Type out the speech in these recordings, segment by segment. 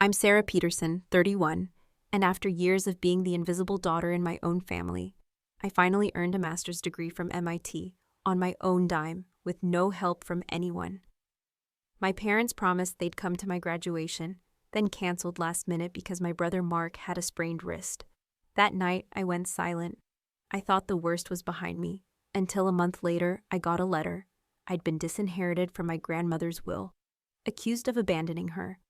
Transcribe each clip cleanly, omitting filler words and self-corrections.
I'm Sarah Peterson, 31, and after years of being the invisible daughter in my own family, I finally earned a master's degree from MIT on my own dime with no help from anyone. My parents promised they'd come to my graduation, then canceled last minute because my brother Mark had a sprained wrist. That night, I went silent. I thought the worst was behind me, until a month later, I got a letter. I'd been disinherited from my grandmother's will, accused of abandoning her.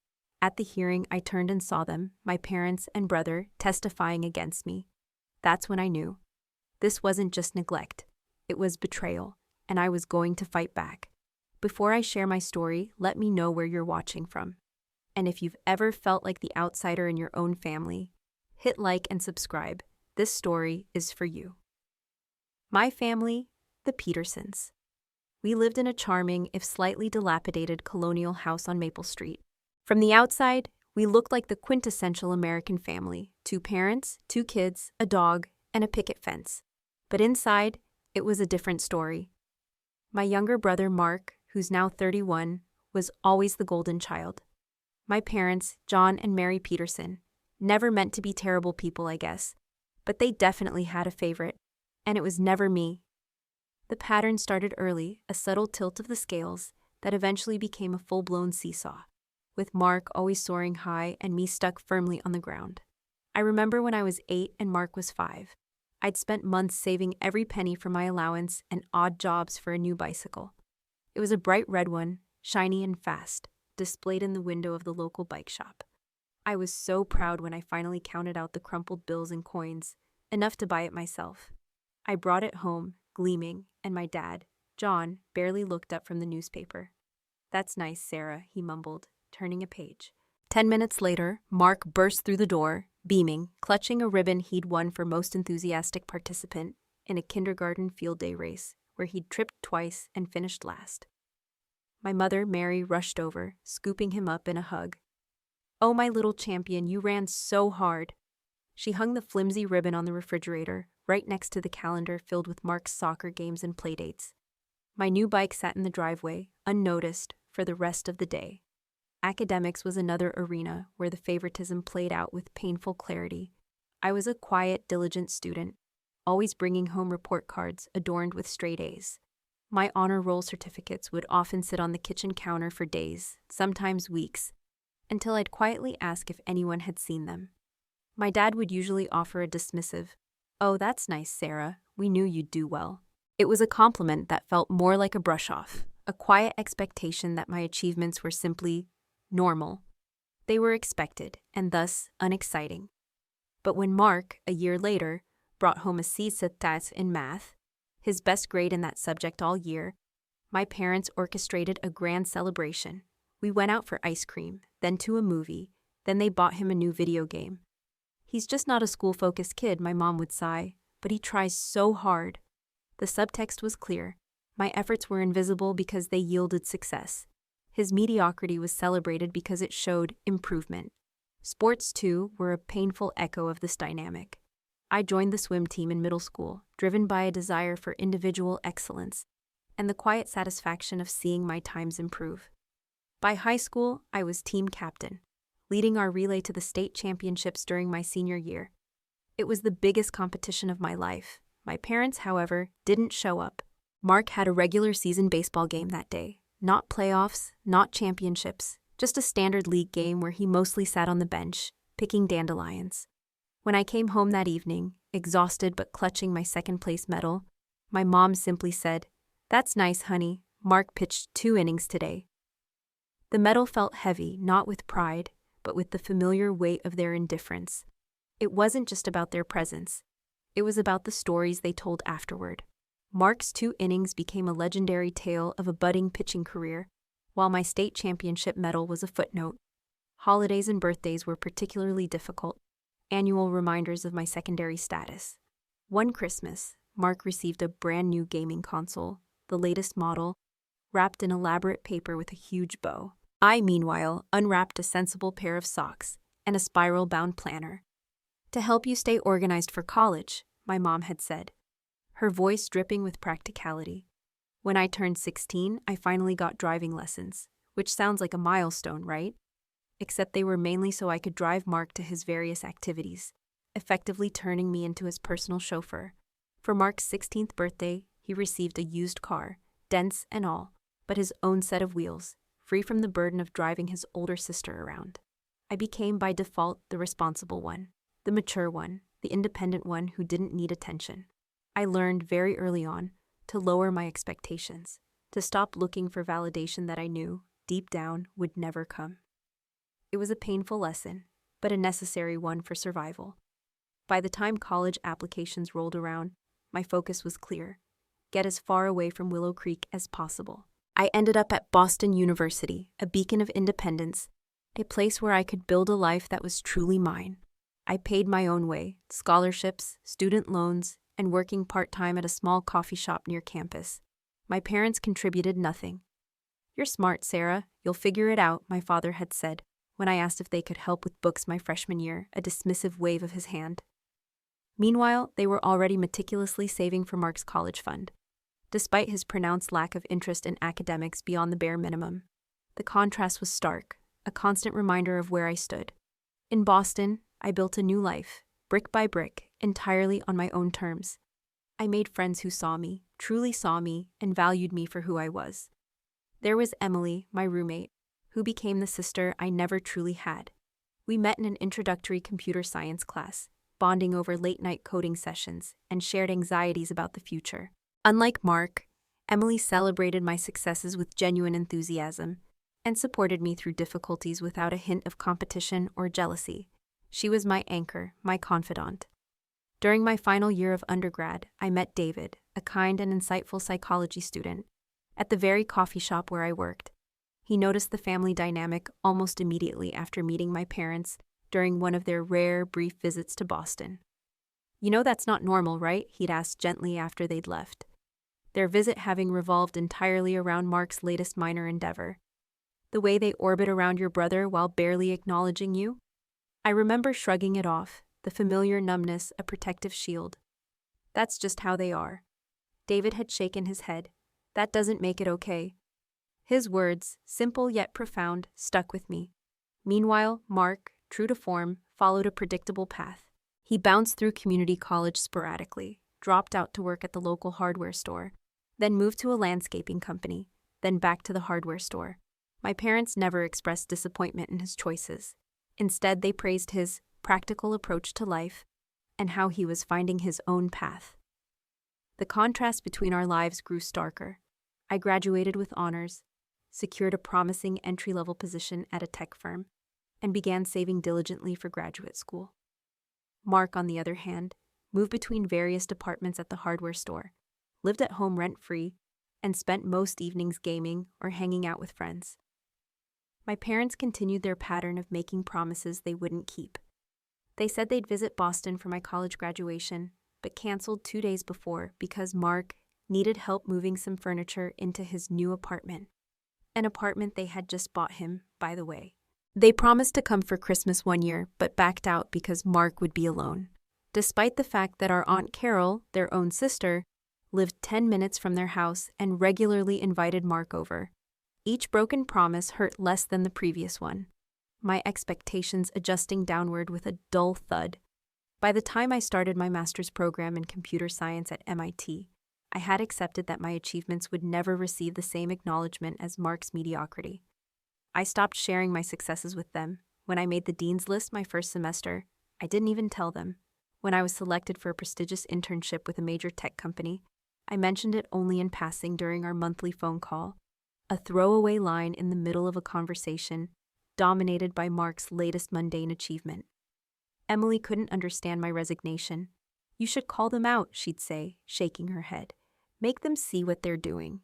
At the hearing, I turned and saw them, my parents and brother, testifying against me. That's when I knew. This wasn't just neglect. It was betrayal, and I was going to fight back. Before I share my story, let me know where you're watching from. And if you've ever felt like the outsider in your own family, hit like and subscribe. This story is for you. My family, the Petersons. We lived in a charming, if slightly dilapidated, colonial house on Maple Street. From the outside, we looked like the quintessential American family: 2 parents, 2 kids, a dog, and a picket fence. But inside, it was a different story. My younger brother, Mark, who's now 31, was always the golden child. My parents, John and Mary Peterson, never meant to be terrible people, I guess, but they definitely had a favorite, and it was never me. The pattern started early, a subtle tilt of the scales that eventually became a full-blown seesaw, with Mark always soaring high and me stuck firmly on the ground. I remember when I was 8 and Mark was 5. I'd spent months saving every penny from my allowance and odd jobs for a new bicycle. It was a bright red one, shiny and fast, displayed in the window of the local bike shop. I was so proud when I finally counted out the crumpled bills and coins, enough to buy it myself. I brought it home, gleaming, and my dad, John, barely looked up from the newspaper. "That's nice, Sarah," he mumbled, turning a page. 10 minutes later, Mark burst through the door, beaming, clutching a ribbon he'd won for most enthusiastic participant in a kindergarten field day race, where he'd tripped twice and finished last. My mother, Mary, rushed over, scooping him up in a hug. "Oh, my little champion, you ran so hard." She hung the flimsy ribbon on the refrigerator, right next to the calendar filled with Mark's soccer games and playdates. My new bike sat in the driveway, unnoticed, for the rest of the day. Academics was another arena where the favoritism played out with painful clarity. I was a quiet, diligent student, always bringing home report cards adorned with straight A's. My honor roll certificates would often sit on the kitchen counter for days, sometimes weeks, until I'd quietly ask if anyone had seen them. My dad would usually offer a dismissive, "Oh, that's nice, Sarah. We knew you'd do well." It was a compliment that felt more like a brush-off, a quiet expectation that my achievements were simply normal. They were expected, and thus unexciting. But when Mark, a year later, brought home a C/7 in math, his best grade in that subject all year, my parents orchestrated a grand celebration. We went out for ice cream, then to a movie, then they bought him a new video game. "He's just not a school-focused kid," my mom would sigh, "but he tries so hard." The subtext was clear. My efforts were invisible because they yielded success. His mediocrity was celebrated because it showed improvement. Sports, too, were a painful echo of this dynamic. I joined the swim team in middle school, driven by a desire for individual excellence and the quiet satisfaction of seeing my times improve. By high school, I was team captain, leading our relay to the state championships during my senior year. It was the biggest competition of my life. My parents, however, didn't show up. Mark had a regular season baseball game that day. Not playoffs, not championships, just a standard league game where he mostly sat on the bench, picking dandelions. When I came home that evening, exhausted but clutching my second-place medal, my mom simply said, "That's nice, honey. Mark pitched 2 innings today." The medal felt heavy, not with pride, but with the familiar weight of their indifference. It wasn't just about their presence. It was about the stories they told afterward. Mark's 2 innings became a legendary tale of a budding pitching career, while my state championship medal was a footnote. Holidays and birthdays were particularly difficult, annual reminders of my secondary status. One Christmas, Mark received a brand new gaming console, the latest model, wrapped in elaborate paper with a huge bow. I, meanwhile, unwrapped a sensible pair of socks and a spiral-bound planner. "To help you stay organized for college," my mom had said, her voice dripping with practicality. When I turned 16, I finally got driving lessons, which sounds like a milestone, right? except they were mainly so I could drive Mark to his various activities, effectively turning me into his personal chauffeur. For Mark's 16th birthday, he received a used car, dents and all, but his own set of wheels, free from the burden of driving his older sister around. I became by default the responsible one, the mature one, the independent one who didn't need attention. I learned very early on to lower my expectations, to stop looking for validation that I knew, deep down, would never come. It was a painful lesson, but a necessary one for survival. By the time college applications rolled around, my focus was clear: get as far away from Willow Creek as possible. I ended up at Boston University, a beacon of independence, a place where I could build a life that was truly mine. I paid my own way, scholarships, student loans, and working part-time at a small coffee shop near campus. My parents contributed nothing. "You're smart, Sarah. You'll figure it out," my father had said when I asked if they could help with books my freshman year, a dismissive wave of his hand. Meanwhile, they were already meticulously saving for Mark's college fund. Despite his pronounced lack of interest in academics beyond the bare minimum, the contrast was stark, a constant reminder of where I stood. In Boston, I built a new life, brick by brick, entirely on my own terms. I made friends who saw me, truly saw me, and valued me for who I was. There was Emily, my roommate, who became the sister I never truly had. We met in an introductory computer science class, bonding over late-night coding sessions, and shared anxieties about the future. Unlike Mark, Emily celebrated my successes with genuine enthusiasm and supported me through difficulties without a hint of competition or jealousy. She was my anchor, my confidant. During my final year of undergrad, I met David, a kind and insightful psychology student, at the very coffee shop where I worked. He noticed the family dynamic almost immediately after meeting my parents during one of their rare, brief visits to Boston. "You know that's not normal, right?" he'd asked gently after they'd left, their visit having revolved entirely around Mark's latest minor endeavor. "The way they orbit around your brother while barely acknowledging you?" I remember shrugging it off, the familiar numbness a protective shield. "That's just how they are." David had shaken his head. "That doesn't make it okay." His words, simple yet profound, stuck with me. Meanwhile, Mark, true to form, followed a predictable path. He bounced through community college sporadically, dropped out to work at the local hardware store, then moved to a landscaping company, then back to the hardware store. My parents never expressed disappointment in his choices. Instead, they praised his practical approach to life and how he was finding his own path. The contrast between our lives grew starker. I graduated with honors, secured a promising entry-level position at a tech firm, and began saving diligently for graduate school. Mark, on the other hand, moved between various departments at the hardware store, lived at home rent-free, and spent most evenings gaming or hanging out with friends. My parents continued their pattern of making promises they wouldn't keep. They said they'd visit Boston for my college graduation, but canceled 2 days before because Mark needed help moving some furniture into his new apartment. An apartment they had just bought him, by the way. They promised to come for Christmas one year, but backed out because Mark would be alone. Despite the fact that our Aunt Carol, their own sister, lived 10 minutes from their house and regularly invited Mark over. Each broken promise hurt less than the previous one, my expectations adjusting downward with a dull thud. By the time I started my master's program in computer science at MIT, I had accepted that my achievements would never receive the same acknowledgement as Mark's mediocrity. I stopped sharing my successes with them. When I made the dean's list my first semester, I didn't even tell them. When I was selected for a prestigious internship with a major tech company, I mentioned it only in passing during our monthly phone call, a throwaway line in the middle of a conversation dominated by Mark's latest mundane achievement. Emily couldn't understand my resignation. "You should call them out," she'd say, shaking her head. "Make them see what they're doing."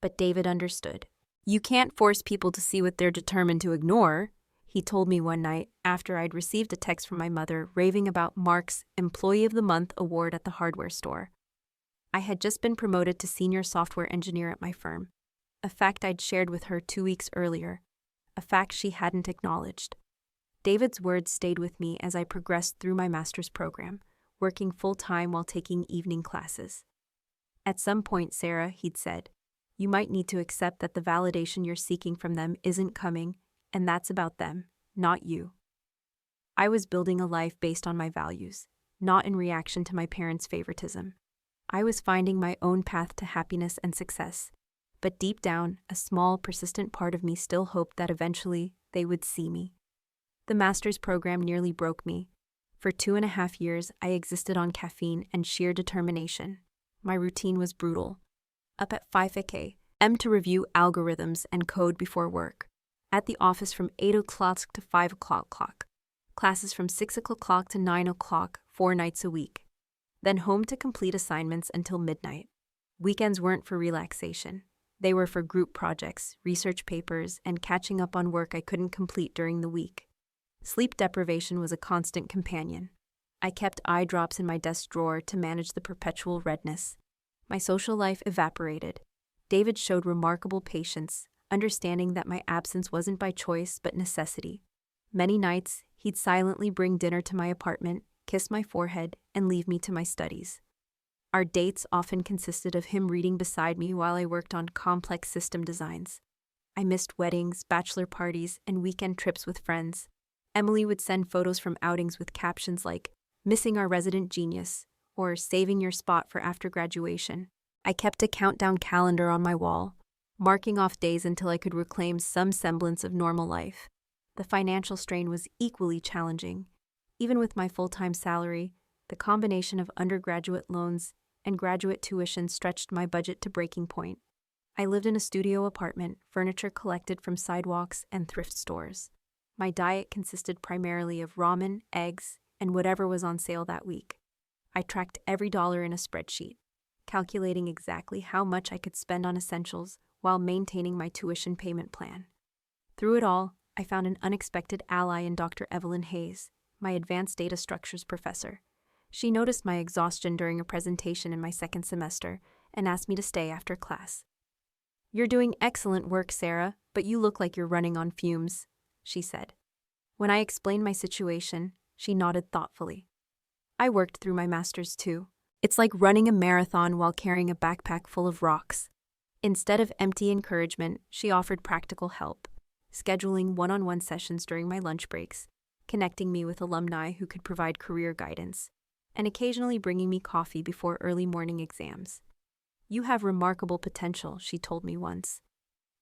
But David understood. "You can't force people to see what they're determined to ignore," he told me one night after I'd received a text from my mother raving about Mark's Employee of the Month award at the hardware store. I had just been promoted to senior software engineer at my firm, a fact I'd shared with her 2 weeks earlier, a fact she hadn't acknowledged. David's words stayed with me as I progressed through my master's program, working full-time while taking evening classes. "At some point, Sarah," he'd said, "you might need to accept that the validation you're seeking from them isn't coming, and that's about them, not you. I was building a life based on my values, not in reaction to my parents' favoritism. I was finding my own path to happiness and success, but deep down, a small, persistent part of me still hoped that eventually they would see me. The master's program nearly broke me. For 2.5 years, I existed on caffeine and sheer determination. My routine was brutal. Up at 5 a.m. to review algorithms and code before work. At the office from 8 o'clock to 5 o'clock. Classes from 6 o'clock to 9 o'clock, 4 nights a week. Then home to complete assignments until midnight. Weekends weren't for relaxation. They were for group projects, research papers, and catching up on work I couldn't complete during the week. Sleep deprivation was a constant companion. I kept eye drops in my desk drawer to manage the perpetual redness. My social life evaporated. David showed remarkable patience, understanding that my absence wasn't by choice but necessity. Many nights, he'd silently bring dinner to my apartment, kiss my forehead, and leave me to my studies. Our dates often consisted of him reading beside me while I worked on complex system designs. I missed weddings, bachelor parties, and weekend trips with friends. Emily would send photos from outings with captions like, "Missing our resident genius," or "Saving your spot for after graduation." I kept a countdown calendar on my wall, marking off days until I could reclaim some semblance of normal life. The financial strain was equally challenging. Even with my full-time salary, the combination of undergraduate loans and graduate tuition stretched my budget to breaking point. I lived in a studio apartment, furniture collected from sidewalks and thrift stores. My diet consisted primarily of ramen, eggs, and whatever was on sale that week. I tracked every dollar in a spreadsheet, calculating exactly how much I could spend on essentials while maintaining my tuition payment plan. Through it all, I found an unexpected ally in Dr. Evelyn Hayes, my advanced data structures professor. She noticed my exhaustion during a presentation in my second semester and asked me to stay after class. "You're doing excellent work, Sarah, but you look like you're running on fumes," she said. When I explained my situation, she nodded thoughtfully. "I worked through my master's too. It's like running a marathon while carrying a backpack full of rocks." Instead of empty encouragement, she offered practical help, scheduling one-on-one sessions during my lunch breaks, connecting me with alumni who could provide career guidance, and occasionally bringing me coffee before early morning exams. "You have remarkable potential," she told me once.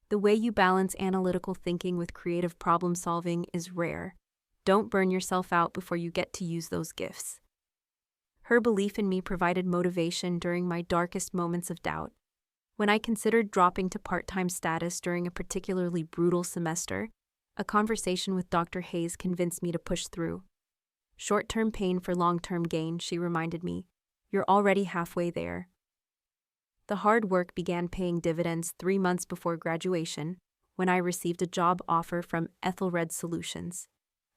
"The way you balance analytical thinking with creative problem solving is rare. Don't burn yourself out before you get to use those gifts." Her belief in me provided motivation during my darkest moments of doubt. When I considered dropping to part-time status during a particularly brutal semester, a conversation with Dr. Hayes convinced me to push through. "Short-term pain for long-term gain," she reminded me. "You're already halfway there." The hard work began paying dividends 3 months before graduation, when I received a job offer from Ethelred Solutions,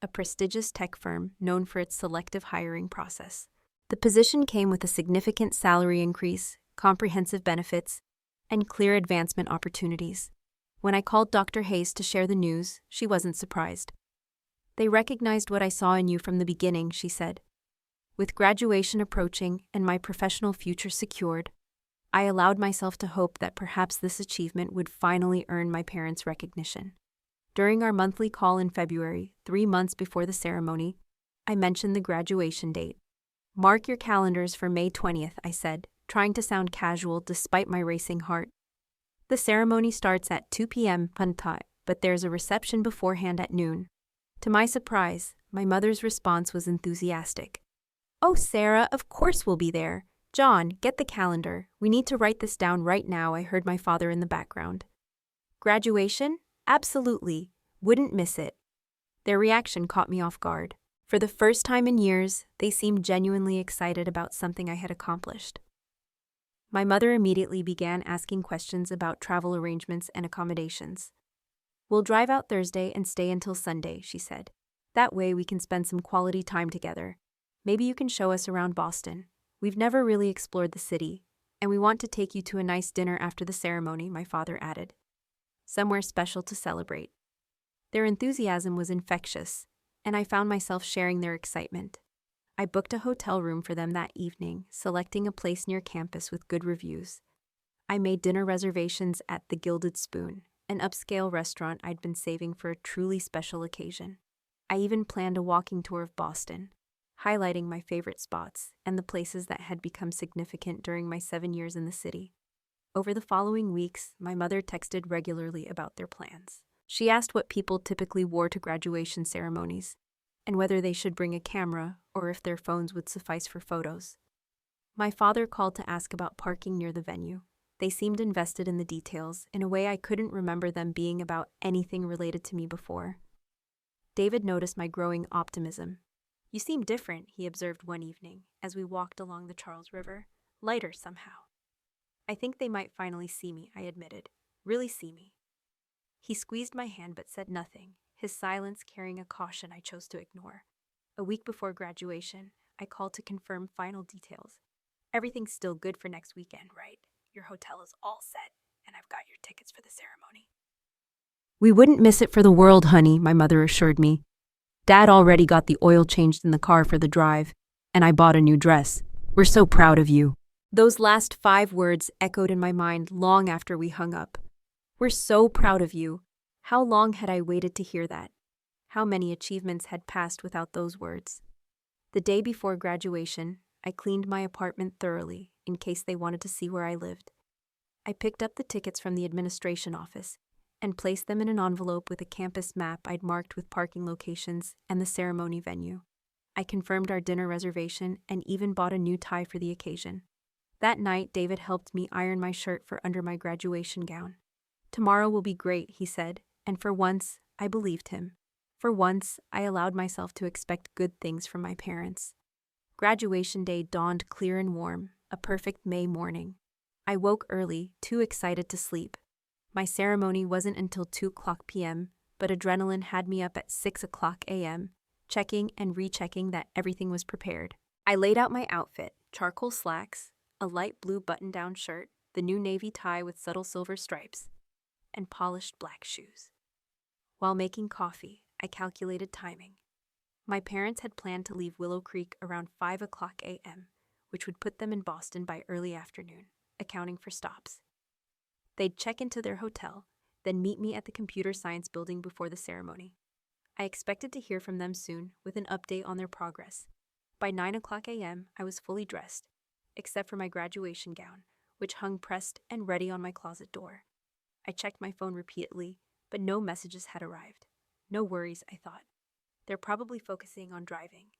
a prestigious tech firm known for its selective hiring process. The position came with a significant salary increase, comprehensive benefits, and clear advancement opportunities. When I called Dr. Hayes to share the news, she wasn't surprised. "They recognized what I saw in you from the beginning," she said. "With graduation approaching and my professional future secured, I allowed myself to hope that perhaps this achievement would finally earn my parents' recognition." During our monthly call in February, 3 months before the ceremony, I mentioned the graduation date. "Mark your calendars for May 20th, I said, trying to sound casual despite my racing heart. "The ceremony starts at 2 p.m. Punta, but there's a reception beforehand at noon." To my surprise, my mother's response was enthusiastic. "Oh, Sarah, of course we'll be there. John, get the calendar. We need to write this down right now," I heard my father in the background. "Graduation? Absolutely. Wouldn't miss it." Their reaction caught me off guard. For the first time in years, they seemed genuinely excited about something I had accomplished. My mother immediately began asking questions about travel arrangements and accommodations. "We'll drive out Thursday and stay until Sunday," she said. "That way we can spend some quality time together. Maybe you can show us around Boston. We've never really explored the city, and we want to take you to a nice dinner after the ceremony," my father added. "Somewhere special to celebrate." Their enthusiasm was infectious, and I found myself sharing their excitement. I booked a hotel room for them that evening, selecting a place near campus with good reviews. I made dinner reservations at the Gilded Spoon, an upscale restaurant I'd been saving for a truly special occasion. I even planned a walking tour of Boston, highlighting my favorite spots and the places that had become significant during my 7 years in the city. Over the following weeks, my mother texted regularly about their plans. She asked what people typically wore to graduation ceremonies, and whether they should bring a camera or if their phones would suffice for photos. My father called to ask about parking near the venue. They seemed invested in the details in a way I couldn't remember them being about anything related to me before. David noticed my growing optimism. "You seem different," he observed one evening as we walked along the Charles River, lighter somehow. "I think they might finally see me," I admitted. "Really see me." He squeezed my hand but said nothing, his silence carrying a caution I chose to ignore. A week before graduation, I called to confirm final details. "Everything's still good for next weekend, right? Your hotel is all set, and I've got your tickets for the ceremony." "We wouldn't miss it for the world, honey," my mother assured me. "Dad already got the oil changed in the car for the drive, and I bought a new dress. We're so proud of you." Those last 5 words echoed in my mind long after we hung up. "We're so proud of you." How long had I waited to hear that? How many achievements had passed without those words? The day before graduation, I cleaned my apartment thoroughly in case they wanted to see where I lived. I picked up the tickets from the administration office and placed them in an envelope with a campus map I'd marked with parking locations and the ceremony venue. I confirmed our dinner reservation and even bought a new tie for the occasion. That night, David helped me iron my shirt for under my graduation gown. "Tomorrow will be great," he said, and for once, I believed him. For once, I allowed myself to expect good things from my parents. Graduation day dawned clear and warm, a perfect May morning. I woke early, too excited to sleep. My ceremony wasn't until 2:00 p.m., but adrenaline had me up at 6:00 a.m., checking and rechecking that everything was prepared. I laid out my outfit: charcoal slacks, a light blue button-down shirt, the new navy tie with subtle silver stripes, and polished black shoes. While making coffee, I calculated timing. My parents had planned to leave Willow Creek around 5:00 a.m., which would put them in Boston by early afternoon, accounting for stops. They'd check into their hotel, then meet me at the computer science building before the ceremony. I expected to hear from them soon with an update on their progress. By 9:00 a.m., I was fully dressed, except for my graduation gown, which hung pressed and ready on my closet door. I checked my phone repeatedly, but no messages had arrived. No worries, I thought. They're probably focusing on driving.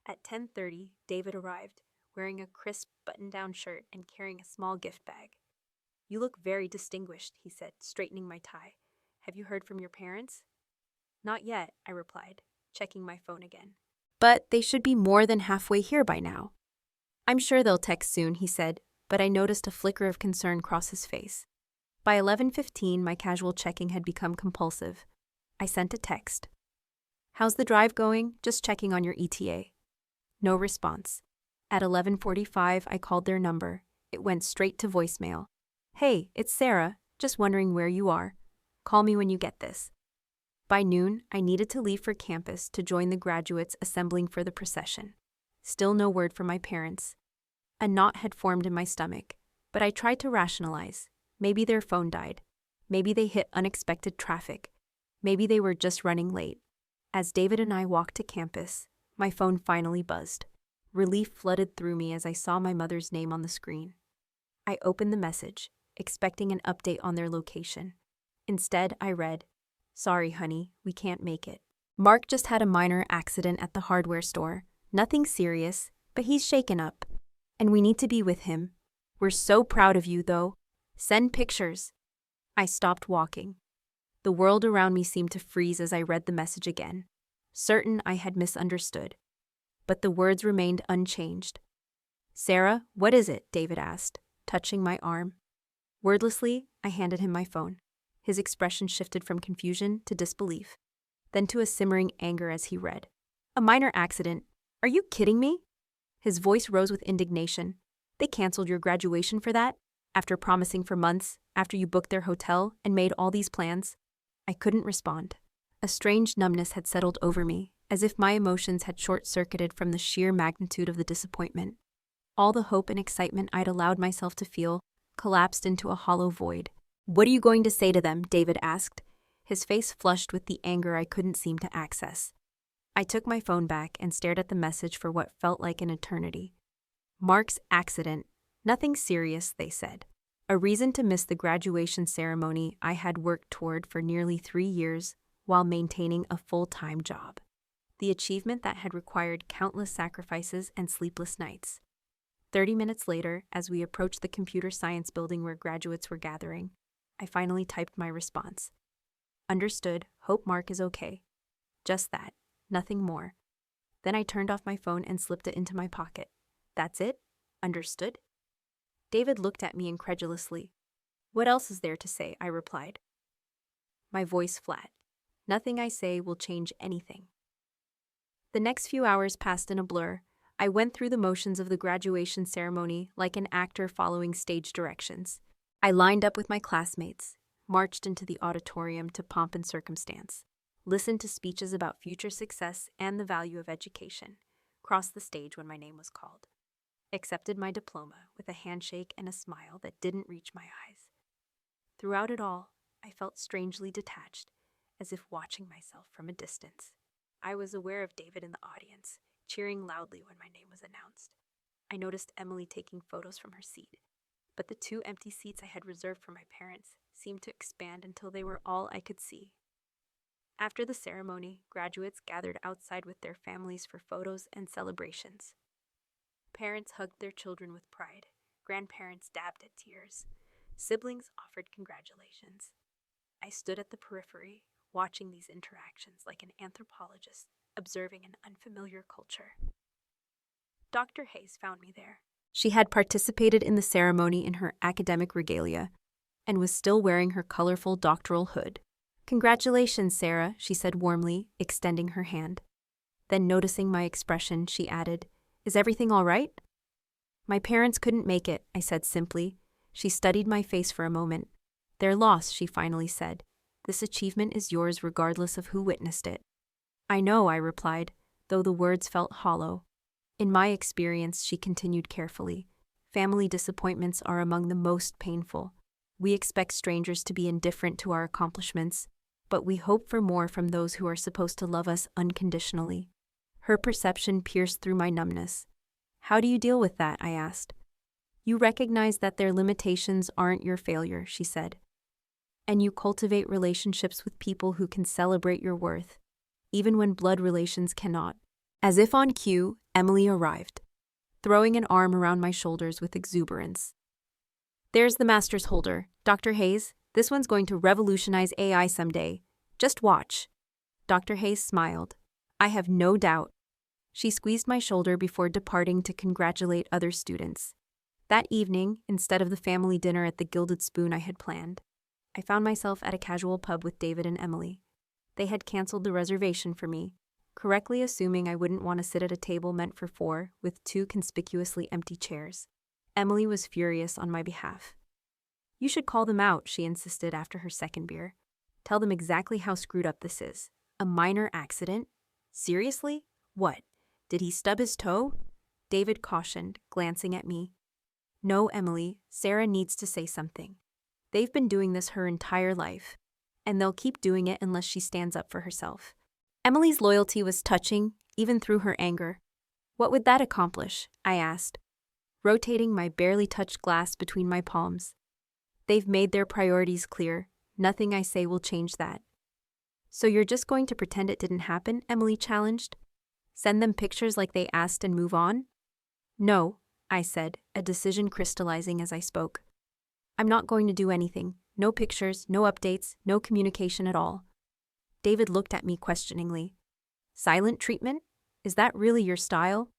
At 10:30, David arrived, wearing a crisp button-down shirt and carrying a small gift bag. "You look very distinguished," he said, straightening my tie. "Have you heard from your parents?" "Not yet," I replied, checking my phone again. "But they should be more than halfway here by now." "I'm sure they'll text soon," he said, but I noticed a flicker of concern cross his face. By 11:15, my casual checking had become compulsive. I sent a text. "How's the drive going? Just checking on your ETA." No response. At 11:45, I called their number. It went straight to voicemail. "Hey, it's Sarah. Just wondering where you are. Call me when you get this." By noon, I needed to leave for campus to join the graduates assembling for the procession. Still no word from my parents. A knot had formed in my stomach, but I tried to rationalize. Maybe their phone died. Maybe they hit unexpected traffic. Maybe they were just running late. As David and I walked to campus, my phone finally buzzed. Relief flooded through me as I saw my mother's name on the screen. I opened the message, expecting an update on their location. Instead, I read, "Sorry, honey, we can't make it. Mark just had a minor accident at the hardware store. Nothing serious, but he's shaken up. And we need to be with him. We're so proud of you, though. Send pictures." I stopped walking. The world around me seemed to freeze as I read the message again, certain I had misunderstood. But the words remained unchanged. "Sarah, what is it?" David asked, touching my arm. Wordlessly, I handed him my phone. His expression shifted from confusion to disbelief, then to a simmering anger as he read. "A minor accident. Are you kidding me?" His voice rose with indignation. "They canceled your graduation for that? After promising for months, after you booked their hotel and made all these plans?" I couldn't respond. A strange numbness had settled over me, as if my emotions had short-circuited from the sheer magnitude of the disappointment. All the hope and excitement I'd allowed myself to feel collapsed into a hollow void. "What are you going to say to them?" David asked, his face flushed with the anger I couldn't seem to access. I took my phone back and stared at the message for what felt like an eternity. Mark's accident. Nothing serious, they said. A reason to miss the graduation ceremony I had worked toward for nearly 3 years while maintaining a full-time job. The achievement that had required countless sacrifices and sleepless nights. 30 minutes later, as we approached the computer science building where graduates were gathering, I finally typed my response. Understood, hope Mark is okay. Just that, nothing more. Then I turned off my phone and slipped it into my pocket. That's it? Understood? David looked at me incredulously. What else is there to say? I replied. My voice flat. Nothing I say will change anything. The next few hours passed in a blur. I went through the motions of the graduation ceremony like an actor following stage directions. I lined up with my classmates, marched into the auditorium to pomp and circumstance, listened to speeches about future success and the value of education, crossed the stage when my name was called, accepted my diploma with a handshake and a smile that didn't reach my eyes. Throughout it all, I felt strangely detached, as if watching myself from a distance. I was aware of David in the audience, cheering loudly when my name was announced. I noticed Emily taking photos from her seat, but the 2 empty seats I had reserved for my parents seemed to expand until they were all I could see. After the ceremony, graduates gathered outside with their families for photos and celebrations. Parents hugged their children with pride. Grandparents dabbed at tears. Siblings offered congratulations. I stood at the periphery, watching these interactions like an anthropologist observing an unfamiliar culture. Dr. Hayes found me there. She had participated in the ceremony in her academic regalia and was still wearing her colorful doctoral hood. Congratulations, Sarah, she said warmly, extending her hand. Then, noticing my expression, she added, Is everything all right? My parents couldn't make it, I said simply. She studied my face for a moment. They're lost, she finally said. This achievement is yours regardless of who witnessed it. I know, I replied, though the words felt hollow. In my experience, she continued carefully, family disappointments are among the most painful. We expect strangers to be indifferent to our accomplishments, but we hope for more from those who are supposed to love us unconditionally. Her perception pierced through my numbness. How do you deal with that? I asked. You recognize that their limitations aren't your failure, she said. And you cultivate relationships with people who can celebrate your worth, even when blood relations cannot. As if on cue, Emily arrived, throwing an arm around my shoulders with exuberance. There's the master's holder, Dr. Hayes. This one's going to revolutionize AI someday. Just watch. Dr. Hayes smiled. I have no doubt. She squeezed my shoulder before departing to congratulate other students. That evening, instead of the family dinner at the Gilded Spoon I had planned, I found myself at a casual pub with David and Emily. They had canceled the reservation for me, correctly assuming I wouldn't want to sit at a table meant for 4 with 2 conspicuously empty chairs. Emily was furious on my behalf. You should call them out, she insisted after her second beer. Tell them exactly how screwed up this is. A minor accident? Seriously? What? Did he stub his toe? David cautioned, glancing at me. No, Emily, Sarah needs to say something. They've been doing this her entire life, and they'll keep doing it unless she stands up for herself. Emily's loyalty was touching, even through her anger. What would that accomplish? I asked, rotating my barely touched glass between my palms. They've made their priorities clear. Nothing I say will change that. So you're just going to pretend it didn't happen? Emily challenged. Send them pictures like they asked and move on? No, I said, a decision crystallizing as I spoke. I'm not going to do anything. No pictures, no updates, no communication at all. David looked at me questioningly. Silent treatment? Is that really your style?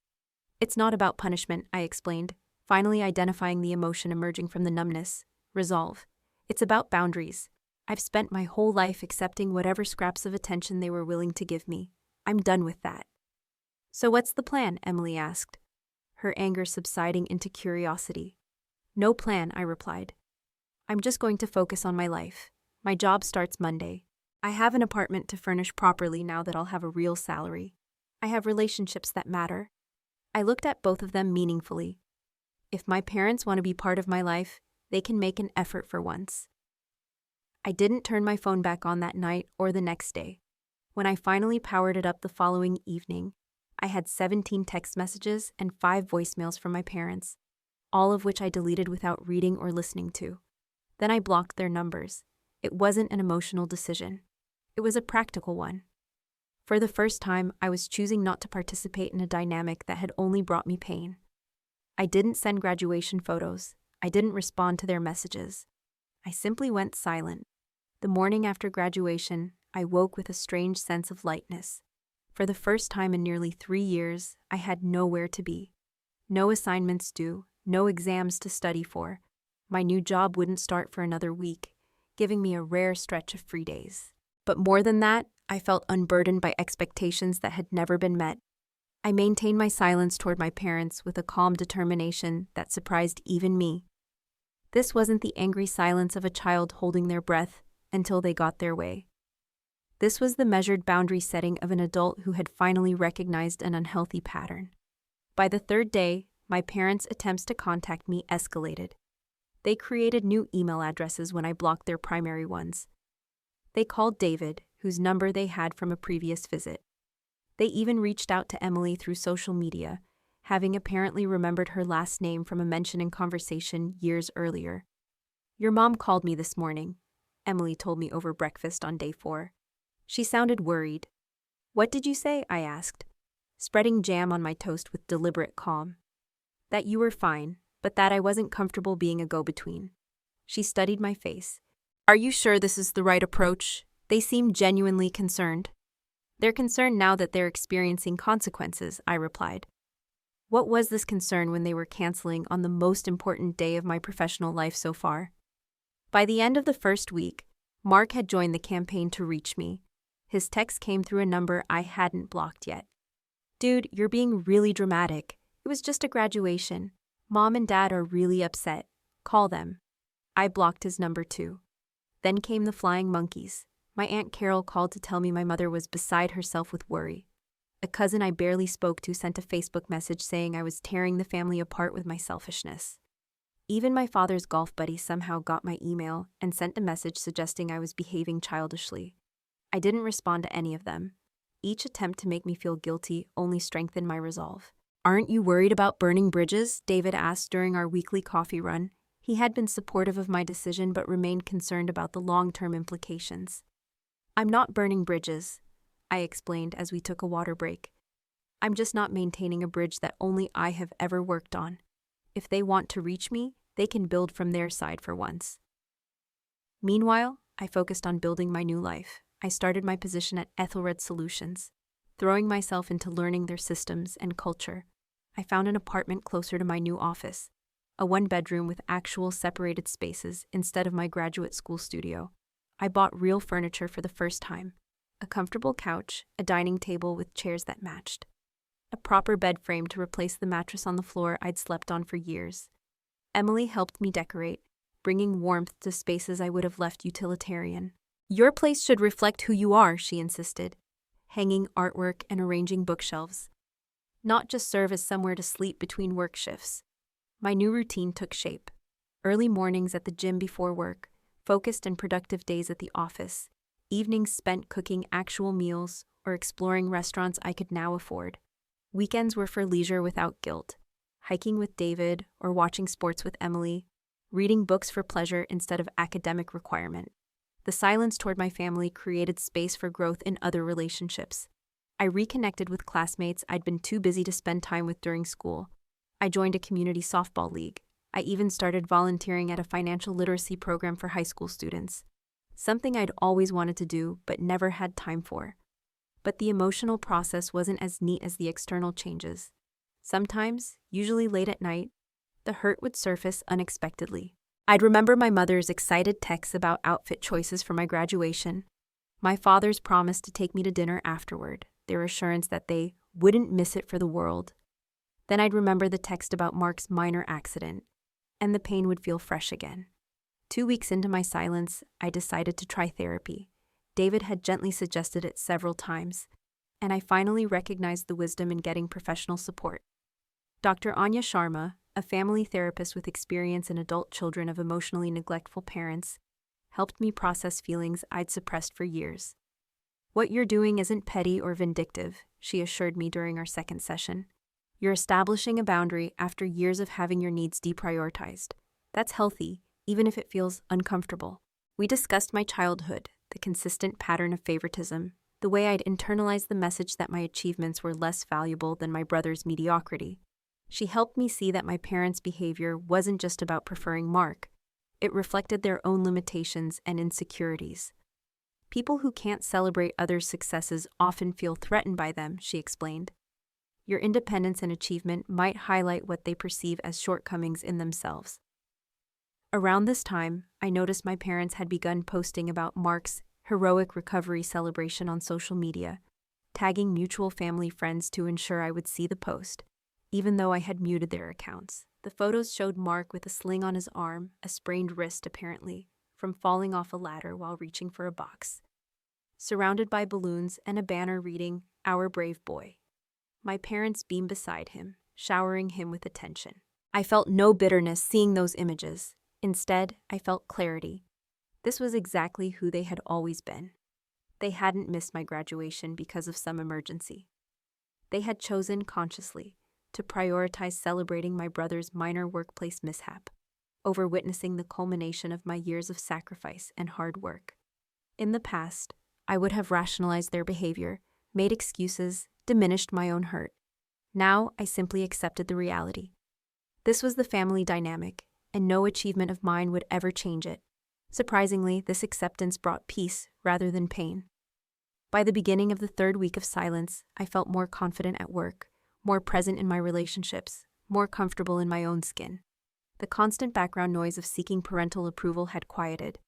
It's not about punishment, I explained, finally identifying the emotion emerging from the numbness. Resolve. It's about boundaries. I've spent my whole life accepting whatever scraps of attention they were willing to give me. I'm done with that. So what's the plan? Emily asked, her anger subsiding into curiosity. No plan, I replied. I'm just going to focus on my life. My job starts Monday. I have an apartment to furnish properly now that I'll have a real salary. I have relationships that matter. I looked at both of them meaningfully. If my parents want to be part of my life, they can make an effort for once. I didn't turn my phone back on that night or the next day. When I finally powered it up the following evening, I had 17 text messages and 5 voicemails from my parents, all of which I deleted without reading or listening to. Then I blocked their numbers. It wasn't an emotional decision. It was a practical one. For the first time, I was choosing not to participate in a dynamic that had only brought me pain. I didn't send graduation photos. I didn't respond to their messages. I simply went silent. The morning after graduation, I woke with a strange sense of lightness. For the first time in nearly 3 years, I had nowhere to be. No assignments due, no exams to study for. My new job wouldn't start for another week, giving me a rare stretch of free days. But more than that, I felt unburdened by expectations that had never been met. I maintained my silence toward my parents with a calm determination that surprised even me. This wasn't the angry silence of a child holding their breath until they got their way. This was the measured boundary setting of an adult who had finally recognized an unhealthy pattern. By the 3rd day, my parents' attempts to contact me escalated. They created new email addresses when I blocked their primary ones. They called David, whose number they had from a previous visit. They even reached out to Emily through social media, having apparently remembered her last name from a mention in conversation years earlier. "Your mom called me this morning," Emily told me over breakfast on day 4. She sounded worried. "What did you say?" I asked, spreading jam on my toast with deliberate calm. "That you were fine, but that I wasn't comfortable being a go-between." She studied my face. "Are you sure this is the right approach?" They seemed genuinely concerned. "They're concerned now that they're experiencing consequences," I replied. What was this concern when they were canceling on the most important day of my professional life so far? By the end of the first week, Mark had joined the campaign to reach me. His text came through a number I hadn't blocked yet. "Dude, you're being really dramatic. It was just a graduation. Mom and Dad are really upset. Call them." I blocked his number too. Then came the flying monkeys. My Aunt Carol called to tell me my mother was beside herself with worry. A cousin I barely spoke to sent a Facebook message saying I was tearing the family apart with my selfishness. Even my father's golf buddy somehow got my email and sent a message suggesting I was behaving childishly. I didn't respond to any of them. Each attempt to make me feel guilty only strengthened my resolve. "Aren't you worried about burning bridges?" David asked during our weekly coffee run. He had been supportive of my decision but remained concerned about the long-term implications. "I'm not burning bridges," I explained as we took a water break. "I'm just not maintaining a bridge that only I have ever worked on. If they want to reach me, they can build from their side for once." Meanwhile, I focused on building my new life. I started my position at Ethelred Solutions, throwing myself into learning their systems and culture. I found an apartment closer to my new office, a 1-bedroom with actual separated spaces instead of my graduate school studio. I bought real furniture for the first time. A comfortable couch, a dining table with chairs that matched. A proper bed frame to replace the mattress on the floor I'd slept on for years. Emily helped me decorate, bringing warmth to spaces I would have left utilitarian. "Your place should reflect who you are," she insisted, hanging artwork and arranging bookshelves. "Not just serve as somewhere to sleep between work shifts." My new routine took shape. Early mornings at the gym before work, focused and productive days at the office, evenings spent cooking actual meals or exploring restaurants I could now afford. Weekends were for leisure without guilt, hiking with David or watching sports with Emily, reading books for pleasure instead of academic requirement. The silence toward my family created space for growth in other relationships. I reconnected with classmates I'd been too busy to spend time with during school. I joined a community softball league. I even started volunteering at a financial literacy program for high school students, something I'd always wanted to do but never had time for. But the emotional process wasn't as neat as the external changes. Sometimes, usually late at night, the hurt would surface unexpectedly. I'd remember my mother's excited texts about outfit choices for my graduation, my father's promise to take me to dinner afterward, their assurance that they wouldn't miss it for the world. Then I'd remember the text about Mark's minor accident, and the pain would feel fresh again. 2 weeks into my silence, I decided to try therapy. David had gently suggested it several times, and I finally recognized the wisdom in getting professional support. Dr. Anya Sharma, a family therapist with experience in adult children of emotionally neglectful parents, helped me process feelings I'd suppressed for years. "What you're doing isn't petty or vindictive," she assured me during our second session. "You're establishing a boundary after years of having your needs deprioritized. That's healthy, even if it feels uncomfortable." We discussed my childhood, the consistent pattern of favoritism, the way I'd internalized the message that my achievements were less valuable than my brother's mediocrity. She helped me see that my parents' behavior wasn't just about preferring Mark. It reflected their own limitations and insecurities. "People who can't celebrate others' successes often feel threatened by them," she explained. "Your independence and achievement might highlight what they perceive as shortcomings in themselves." Around this time, I noticed my parents had begun posting about Mark's heroic recovery celebration on social media, tagging mutual family friends to ensure I would see the post, even though I had muted their accounts. The photos showed Mark with a sling on his arm, a sprained wrist apparently, from falling off a ladder while reaching for a box, surrounded by balloons and a banner reading, "Our brave boy." My parents beamed beside him, showering him with attention. I felt no bitterness seeing those images. Instead, I felt clarity. This was exactly who they had always been. They hadn't missed my graduation because of some emergency. They had chosen consciously to prioritize celebrating my brother's minor workplace mishap over witnessing the culmination of my years of sacrifice and hard work. In the past, I would have rationalized their behavior, made excuses, diminished my own hurt. Now, I simply accepted the reality. This was the family dynamic, and no achievement of mine would ever change it. Surprisingly, this acceptance brought peace rather than pain. By the beginning of the third week of silence, I felt more confident at work, more present in my relationships, more comfortable in my own skin. The constant background noise of seeking parental approval had quieted,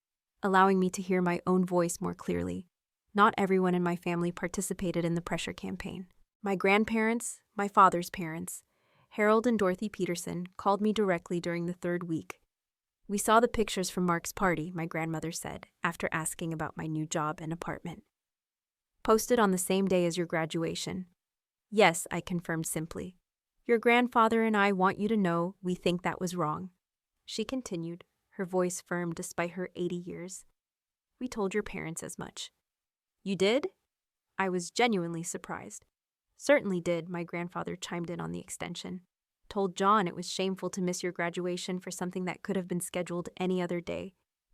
allowing me to hear my own voice more clearly. Not everyone in my family participated in the pressure campaign. My grandparents, my father's parents, Harold and Dorothy Peterson, called me directly during the third week. "We saw the pictures from Mark's party," my grandmother said, after asking about my new job and apartment. "Posted on the same day as your graduation." "Yes," I confirmed simply. "Your grandfather and I want you to know we think that was wrong." She continued, her voice firm despite her 80 years. "We told your parents as much." "You did?" I was genuinely surprised. "Certainly did," my grandfather chimed in on the extension. "Told John it was shameful to miss your graduation for something that could have been scheduled any other day.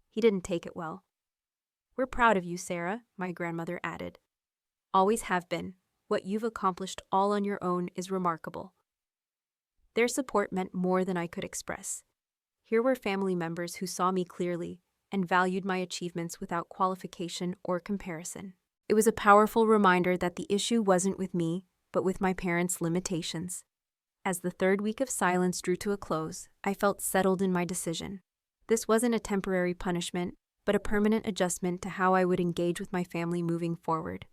He didn't take it well." "We're proud of you, Sarah," my grandmother added. "Always have been. What you've accomplished all on your own is remarkable." Their support meant more than I could express. Here were family members who saw me clearly and valued my achievements without qualification or comparison. It was a powerful reminder that the issue wasn't with me, but with my parents' limitations. As the third week of silence drew to a close, I felt settled in my decision. This wasn't a temporary punishment, but a permanent adjustment to how I would engage with my family moving forward.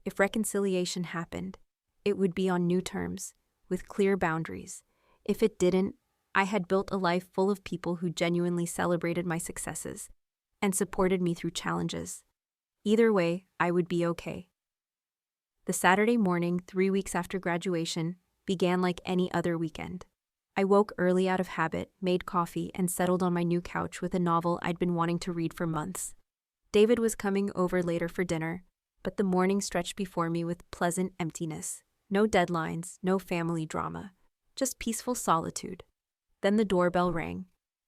If reconciliation happened, it would be on new terms, with clear boundaries. If it didn't, I had built a life full of people who genuinely celebrated my successes and supported me through challenges. Either way, I would be okay. The Saturday morning, 3 weeks after graduation, began like any other weekend. I woke early out of habit, made coffee, and settled on my new couch with a novel I'd been wanting to read for months. David was coming over later for dinner, but the morning stretched before me with pleasant emptiness. No deadlines, no family drama, just peaceful solitude. Then the doorbell rang.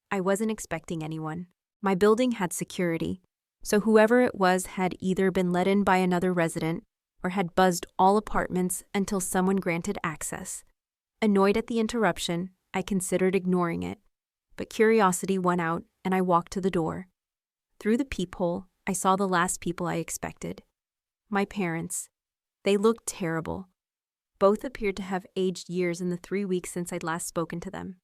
I wasn't expecting anyone. My building had security, so whoever it was had either been let in by another resident or had buzzed all apartments until someone granted access. Annoyed at the interruption, I considered ignoring it, but curiosity won out and I walked to the door. Through the peephole, I saw the last people I expected. My parents. They looked terrible. Both appeared to have aged years in the 3 weeks since I'd last spoken to them.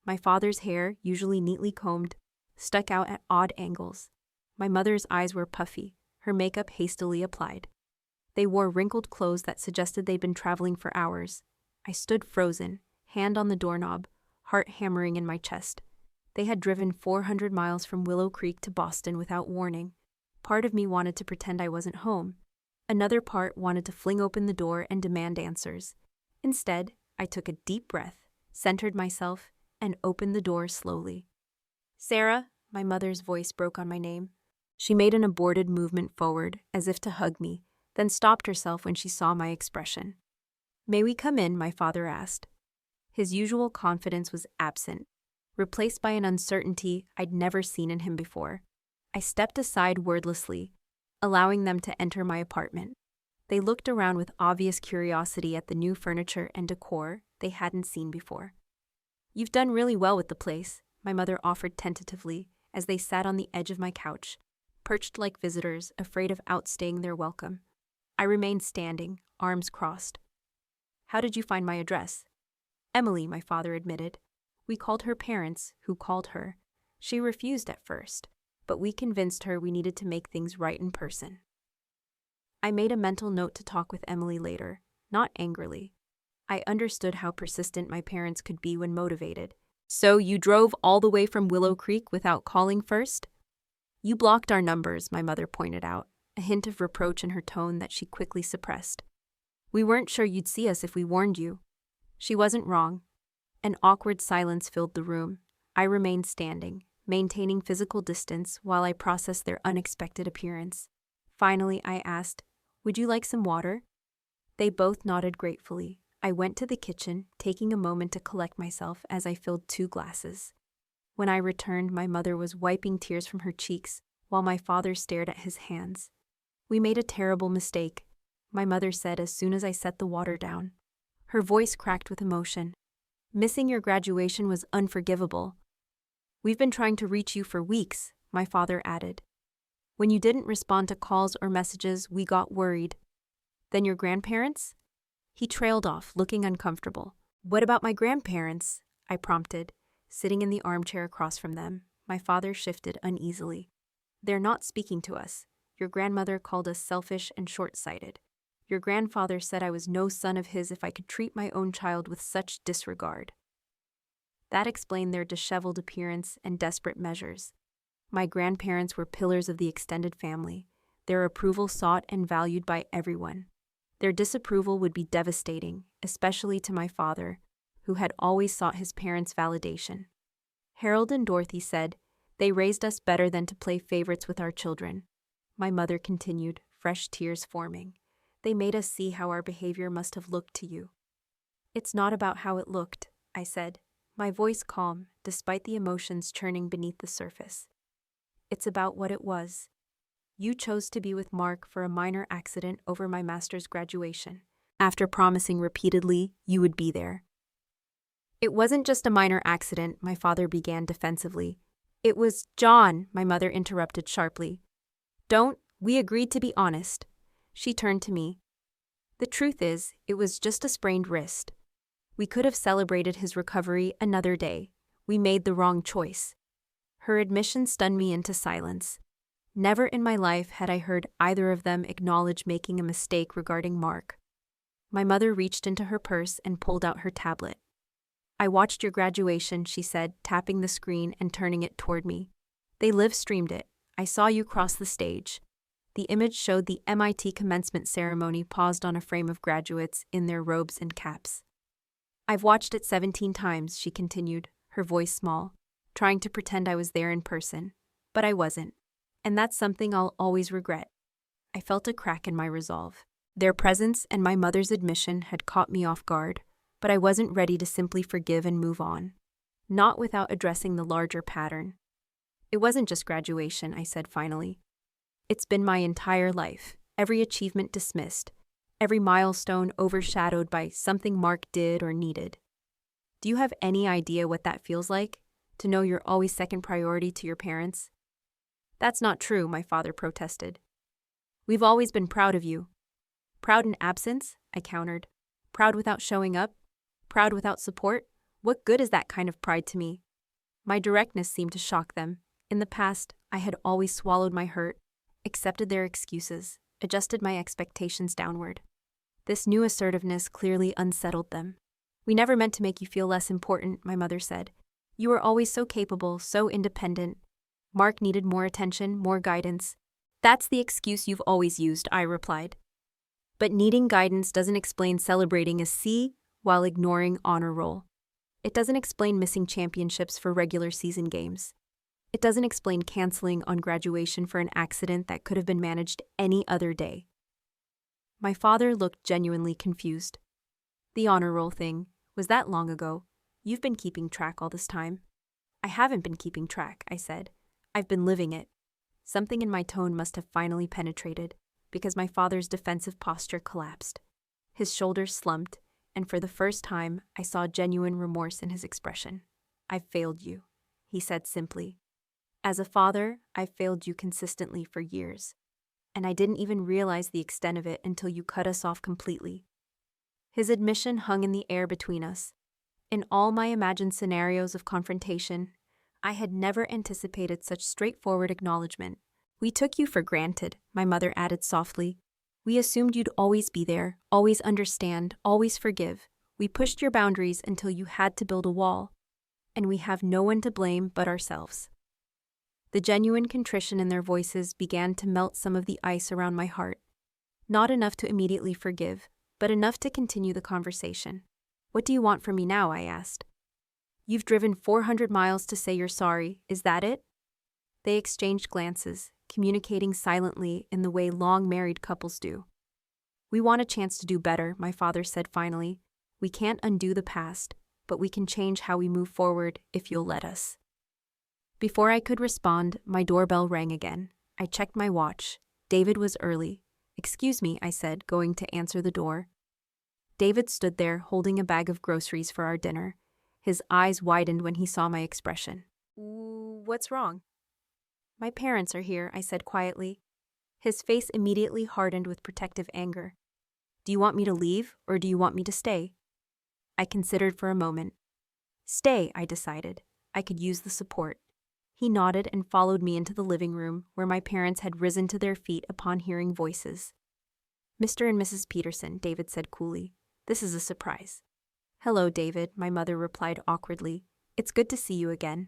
My father's hair, usually neatly combed, stuck out at odd angles. My mother's eyes were puffy, her makeup hastily applied. They wore wrinkled clothes that suggested they'd been traveling for hours. I stood frozen, hand on the doorknob, heart hammering in my chest. They had driven 400 miles from Willow Creek to Boston without warning. Part of me wanted to pretend I wasn't home. Another part wanted to fling open the door and demand answers. Instead, I took a deep breath, centered myself, and opened the door slowly. "Sarah," my mother's voice broke on my name. She made an aborted movement forward, as if to hug me, then stopped herself when she saw my expression. "May we come in?" my father asked. His usual confidence was absent, replaced by an uncertainty I'd never seen in him before. I stepped aside wordlessly, allowing them to enter my apartment. They looked around with obvious curiosity at the new furniture and decor they hadn't seen before. "You've done really well with the place," my mother offered tentatively as they sat on the edge of my couch, perched like visitors, afraid of outstaying their welcome. I remained standing, arms crossed. "How did you find my address?" "Emily," my father admitted. "We called her parents, who called her. She refused at first, but we convinced her we needed to make things right in person." I made a mental note to talk with Emily later, not angrily. I understood how persistent my parents could be when motivated. "So you drove all the way from Willow Creek without calling first?" "You blocked our numbers," my mother pointed out, a hint of reproach in her tone that she quickly suppressed. "We weren't sure you'd see us if we warned you." She wasn't wrong. An awkward silence filled the room. I remained standing, maintaining physical distance while I processed their unexpected appearance. Finally, I asked, "Would you like some water?" They both nodded gratefully. I went to the kitchen, taking a moment to collect myself as I filled 2 glasses. When I returned, my mother was wiping tears from her cheeks, while my father stared at his hands. "We made a terrible mistake," my mother said as soon as I set the water down. Her voice cracked with emotion. "Missing your graduation was unforgivable. We've been trying to reach you for weeks," my father added. "When you didn't respond to calls or messages, we got worried." "Then your grandparents?" He trailed off, looking uncomfortable. "What about my grandparents?" I prompted, sitting in the armchair across from them. My father shifted uneasily. "They're not speaking to us. Your grandmother called us selfish and short-sighted. Your grandfather said I was no son of his if I could treat my own child with such disregard." That explained their disheveled appearance and desperate measures. My grandparents were pillars of the extended family, their approval sought and valued by everyone. Their disapproval would be devastating, especially to my father, who had always sought his parents' validation. Harold and Dorothy said, "They raised us better than to play favorites with our children." My mother continued, fresh tears forming. "They made us see how our behavior must have looked to you." "It's not about how it looked," I said, my voice calm despite the emotions churning beneath the surface. "It's about what it was. You chose to be with Mark for a minor accident over my master's graduation, after promising repeatedly you would be there." "It wasn't just a minor accident," my father began defensively. "It was—" "John," my mother interrupted sharply. We agreed to be honest." She turned to me. "The truth is, it was just a sprained wrist. We could have celebrated his recovery another day. We made the wrong choice." Her admission stunned me into silence. Never in my life had I heard either of them acknowledge making a mistake regarding Mark. My mother reached into her purse and pulled out her tablet. "I watched your graduation," she said, tapping the screen and turning it toward me. "They live-streamed it. I saw you cross the stage." The image showed the MIT commencement ceremony paused on a frame of graduates in their robes and caps. "I've watched it 17 times, she continued, her voice small, trying to pretend I was there in person. But I wasn't. And that's something I'll always regret. I felt a crack in my resolve. Their presence and my mother's admission had caught me off guard, but I wasn't ready to simply forgive and move on. Not without addressing the larger pattern. "It wasn't just graduation," I said finally. "It's been my entire life, every achievement dismissed, every milestone overshadowed by something Mark did or needed. Do you have any idea what that feels like, to know you're always second priority to your parents?" "That's not true," my father protested. "We've always been proud of you." "Proud in absence?" I countered. "Proud without showing up? Proud without support? What good is that kind of pride to me?" My directness seemed to shock them. In the past, I had always swallowed my hurt, accepted their excuses, adjusted my expectations downward. This new assertiveness clearly unsettled them. "We never meant to make you feel less important," my mother said. "You were always so capable, so independent. Mark needed more attention, more guidance." "That's the excuse you've always used," I replied. "But needing guidance doesn't explain celebrating a C while ignoring honor roll. It doesn't explain missing championships for regular season games. It doesn't explain canceling on graduation for an accident that could have been managed any other day." My father looked genuinely confused. The honor roll thing, was that long ago? You've been keeping track all this time. I haven't been keeping track, I said. I've been living it. Something in my tone must have finally penetrated, because my father's defensive posture collapsed. His shoulders slumped, and for the first time, I saw genuine remorse in his expression. I've failed you, he said simply. As a father, I've failed you consistently for years, and I didn't even realize the extent of it until you cut us off completely. His admission hung in the air between us. In all my imagined scenarios of confrontation, I had never anticipated such straightforward acknowledgement. We took you for granted, my mother added softly. We assumed you'd always be there, always understand, always forgive. We pushed your boundaries until you had to build a wall. And we have no one to blame but ourselves. The genuine contrition in their voices began to melt some of the ice around my heart. Not enough to immediately forgive, but enough to continue the conversation. What do you want from me now? I asked. You've driven 400 miles to say you're sorry, is that it? They exchanged glances, communicating silently in the way long married couples do. We want a chance to do better, my father said finally. We can't undo the past, but we can change how we move forward if you'll let us. Before I could respond, my doorbell rang again. I checked my watch. David was early. Excuse me, I said, going to answer the door. David stood there, holding a bag of groceries for our dinner. His eyes widened when he saw my expression. What's wrong? My parents are here, I said quietly. His face immediately hardened with protective anger. Do you want me to leave, or do you want me to stay? I considered for a moment. Stay, I decided. I could use the support. He nodded and followed me into the living room, where my parents had risen to their feet upon hearing voices. Mr. and Mrs. Peterson, David said coolly. This is a surprise. Hello, David, my mother replied awkwardly. It's good to see you again.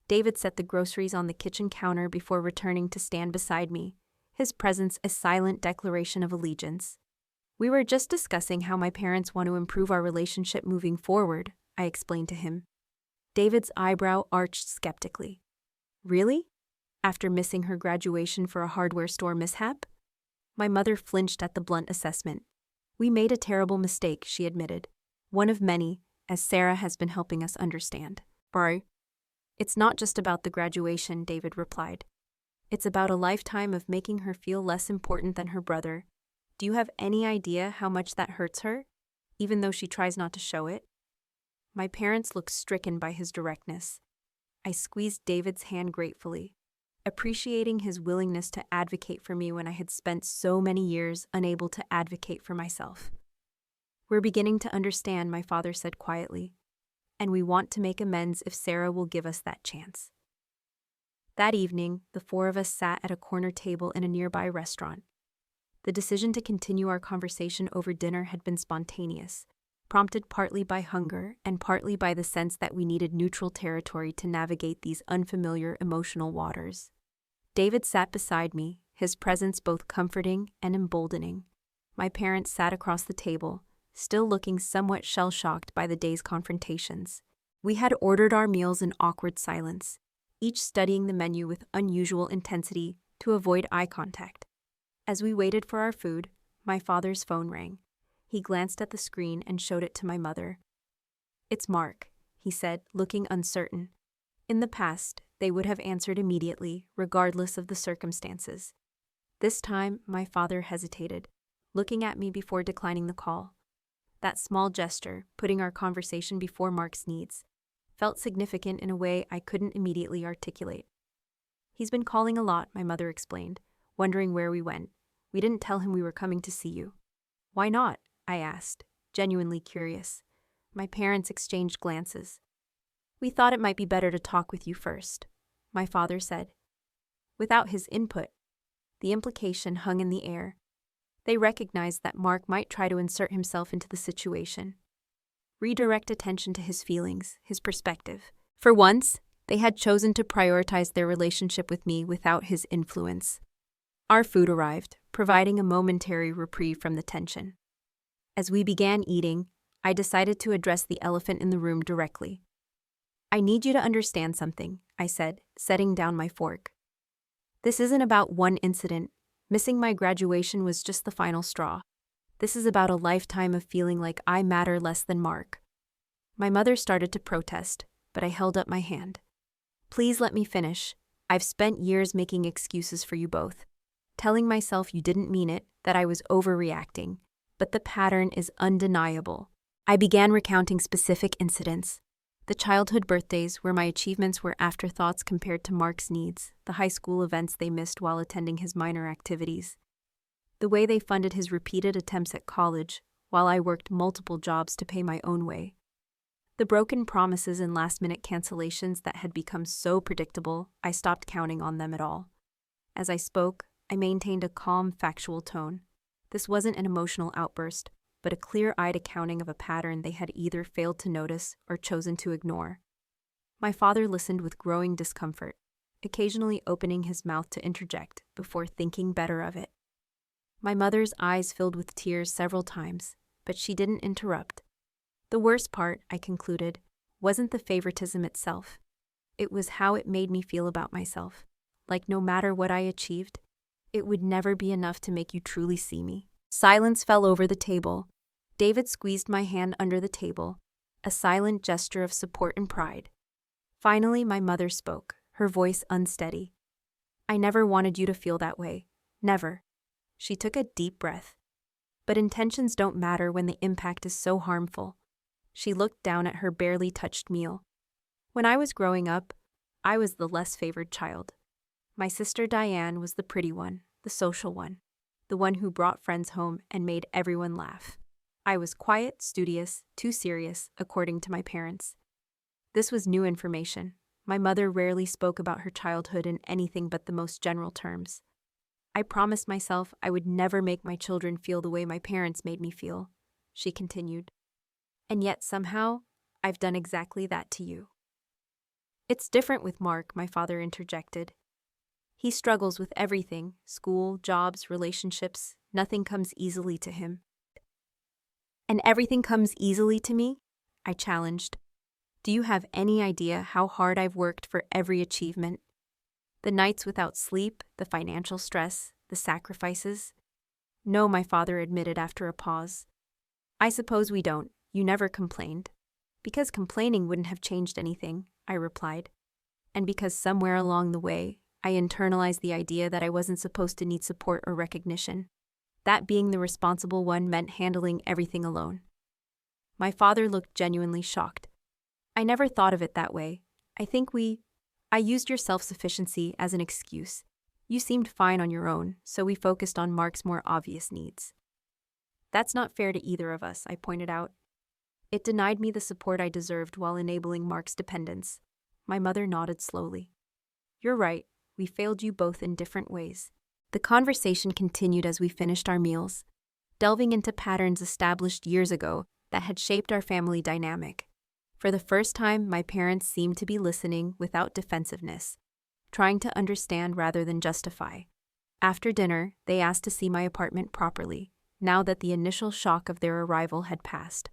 David set the groceries on the kitchen counter before returning to stand beside me, his presence a silent declaration of allegiance. We were just discussing how my parents want to improve our relationship moving forward, I explained to him. David's eyebrow arched skeptically. Really? After missing her graduation for a hardware store mishap? My mother flinched at the blunt assessment. We made a terrible mistake, she admitted. One of many, as Sarah has been helping us understand. Bro. It's not just about the graduation, David replied. It's about a lifetime of making her feel less important than her brother. Do you have any idea how much that hurts her, even though she tries not to show it? My parents looked stricken by his directness. I squeezed David's hand gratefully, appreciating his willingness to advocate for me when I had spent so many years unable to advocate for myself. We're beginning to understand, my father said quietly, and we want to make amends if Sarah will give us that chance. That evening, the four of us sat at a corner table in a nearby restaurant. The decision to continue our conversation over dinner had been spontaneous, prompted partly by hunger and partly by the sense that we needed neutral territory to navigate these unfamiliar emotional waters. David sat beside me, his presence both comforting and emboldening. My parents sat across the table, still looking somewhat shell-shocked by the day's confrontations. We had ordered our meals in awkward silence, each studying the menu with unusual intensity to avoid eye contact. As we waited for our food, my father's phone rang. He glanced at the screen and showed it to my mother. It's Mark, he said, looking uncertain. In the past, they would have answered immediately, regardless of the circumstances. This time, my father hesitated, looking at me before declining the call. That small gesture, putting our conversation before Mark's needs, felt significant in a way I couldn't immediately articulate. He's been calling a lot, my mother explained, wondering where we went. We didn't tell him we were coming to see you. Why not? I asked, genuinely curious. My parents exchanged glances. We thought it might be better to talk with you first, my father said. Without his input, the implication hung in the air. They recognized that Mark might try to insert himself into the situation, redirect attention to his feelings, his perspective. For once, they had chosen to prioritize their relationship with me without his influence. Our food arrived, providing a momentary reprieve from the tension. As we began eating, I decided to address the elephant in the room directly. I need you to understand something, I said, setting down my fork. This isn't about one incident. Missing my graduation was just the final straw. This is about a lifetime of feeling like I matter less than Mark. My mother started to protest, but I held up my hand. Please let me finish. I've spent years making excuses for you both, telling myself you didn't mean it, that I was overreacting, but the pattern is undeniable. I began recounting specific incidents. The childhood birthdays where my achievements were afterthoughts compared to Mark's needs, the high school events they missed while attending his minor activities, the way they funded his repeated attempts at college while I worked multiple jobs to pay my own way, the broken promises and last-minute cancellations that had become so predictable I stopped counting on them at all. As I spoke, I maintained a calm, factual tone. This wasn't an emotional outburst, but a clear-eyed accounting of a pattern they had either failed to notice or chosen to ignore. My father listened with growing discomfort, occasionally opening his mouth to interject before thinking better of it. My mother's eyes filled with tears several times, but she didn't interrupt. The worst part, I concluded, wasn't the favoritism itself. It was how it made me feel about myself, like no matter what I achieved, it would never be enough to make you truly see me. Silence fell over the table. David squeezed my hand under the table, a silent gesture of support and pride. Finally, my mother spoke, her voice unsteady. I never wanted you to feel that way. Never. She took a deep breath. But intentions don't matter when the impact is so harmful. She looked down at her barely touched meal. When I was growing up, I was the less favored child. My sister Diane was the pretty one, the social one, the one who brought friends home and made everyone laugh. I was quiet, studious, too serious, according to my parents. This was new information. My mother rarely spoke about her childhood in anything but the most general terms. I promised myself I would never make my children feel the way my parents made me feel, she continued. And yet somehow, I've done exactly that to you. It's different with Mark, my father interjected. He struggles with everything, school, jobs, relationships. Nothing comes easily to him. And everything comes easily to me? I challenged. Do you have any idea how hard I've worked for every achievement? The nights without sleep, the financial stress, the sacrifices? No, my father admitted after a pause. I suppose we don't. You never complained. Because complaining wouldn't have changed anything, I replied. And because somewhere along the way, I internalized the idea that I wasn't supposed to need support or recognition. That being the responsible one meant handling everything alone. My father looked genuinely shocked. I never thought of it that way. I used your self-sufficiency as an excuse. You seemed fine on your own, so we focused on Mark's more obvious needs. That's not fair to either of us, I pointed out. It denied me the support I deserved while enabling Mark's dependence. My mother nodded slowly. You're right, we failed you both in different ways. The conversation continued as we finished our meals, delving into patterns established years ago that had shaped our family dynamic. For the first time, my parents seemed to be listening without defensiveness, trying to understand rather than justify. After dinner, they asked to see my apartment properly, now that the initial shock of their arrival had passed.